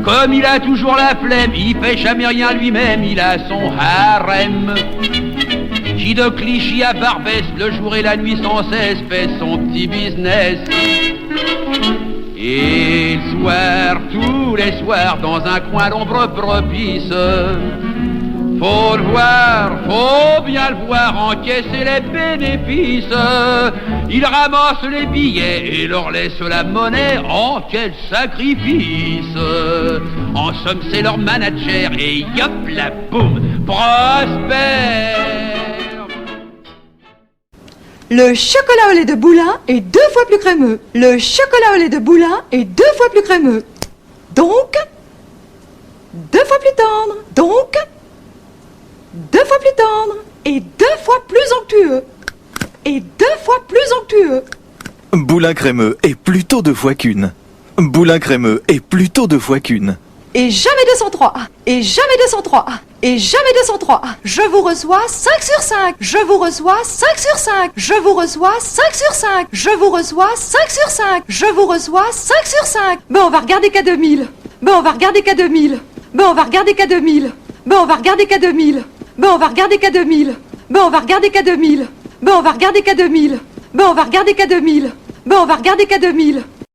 Comme il a toujours la flemme, il fait jamais rien lui-même, il a son harem qui de Clichy à Barbès, le jour et la nuit sans cesse, fait son petit business. Et le soir, tous les soirs, dans un coin d'ombre propice, faut le voir, faut bien le voir, encaisser les bénéfices. Il ramasse les billets et leur laisse la monnaie, en quel sacrifice. En somme, c'est leur manager et yop la boum, Prosper. Le chocolat au lait de Boulin est 2 fois plus crémeux. Le chocolat au lait de Boulin est 2 fois plus crémeux. Donc, 2 fois plus tendre. Donc, 2 fois plus tendre. Et 2 fois plus onctueux. Et 2 fois plus onctueux. Boulin crémeux est plutôt 2 fois qu'une. Boulin crémeux est plutôt 2 fois qu'une. Et jamais 203. Et jamais 203. Et jamais 203. Je vous reçois 5 sur 5. Je vous reçois 5 sur 5. Je vous reçois 5 sur 5. Je vous reçois 5 sur 5. Je vous reçois 5 sur 5. Bon, on va regarder qu'à 2000. Bon, on va regarder qu'à 2000. Bon, on va regarder qu'à 2000. Bon, on va regarder qu'à 2000. Bon, on va regarder qu'à 2000. Bon, on va regarder qu'à 2000. Bon, on va regarder qu'à 2000. Bon, on va regarder qu'à 2000. Bon, on va regarder qu'à 2000.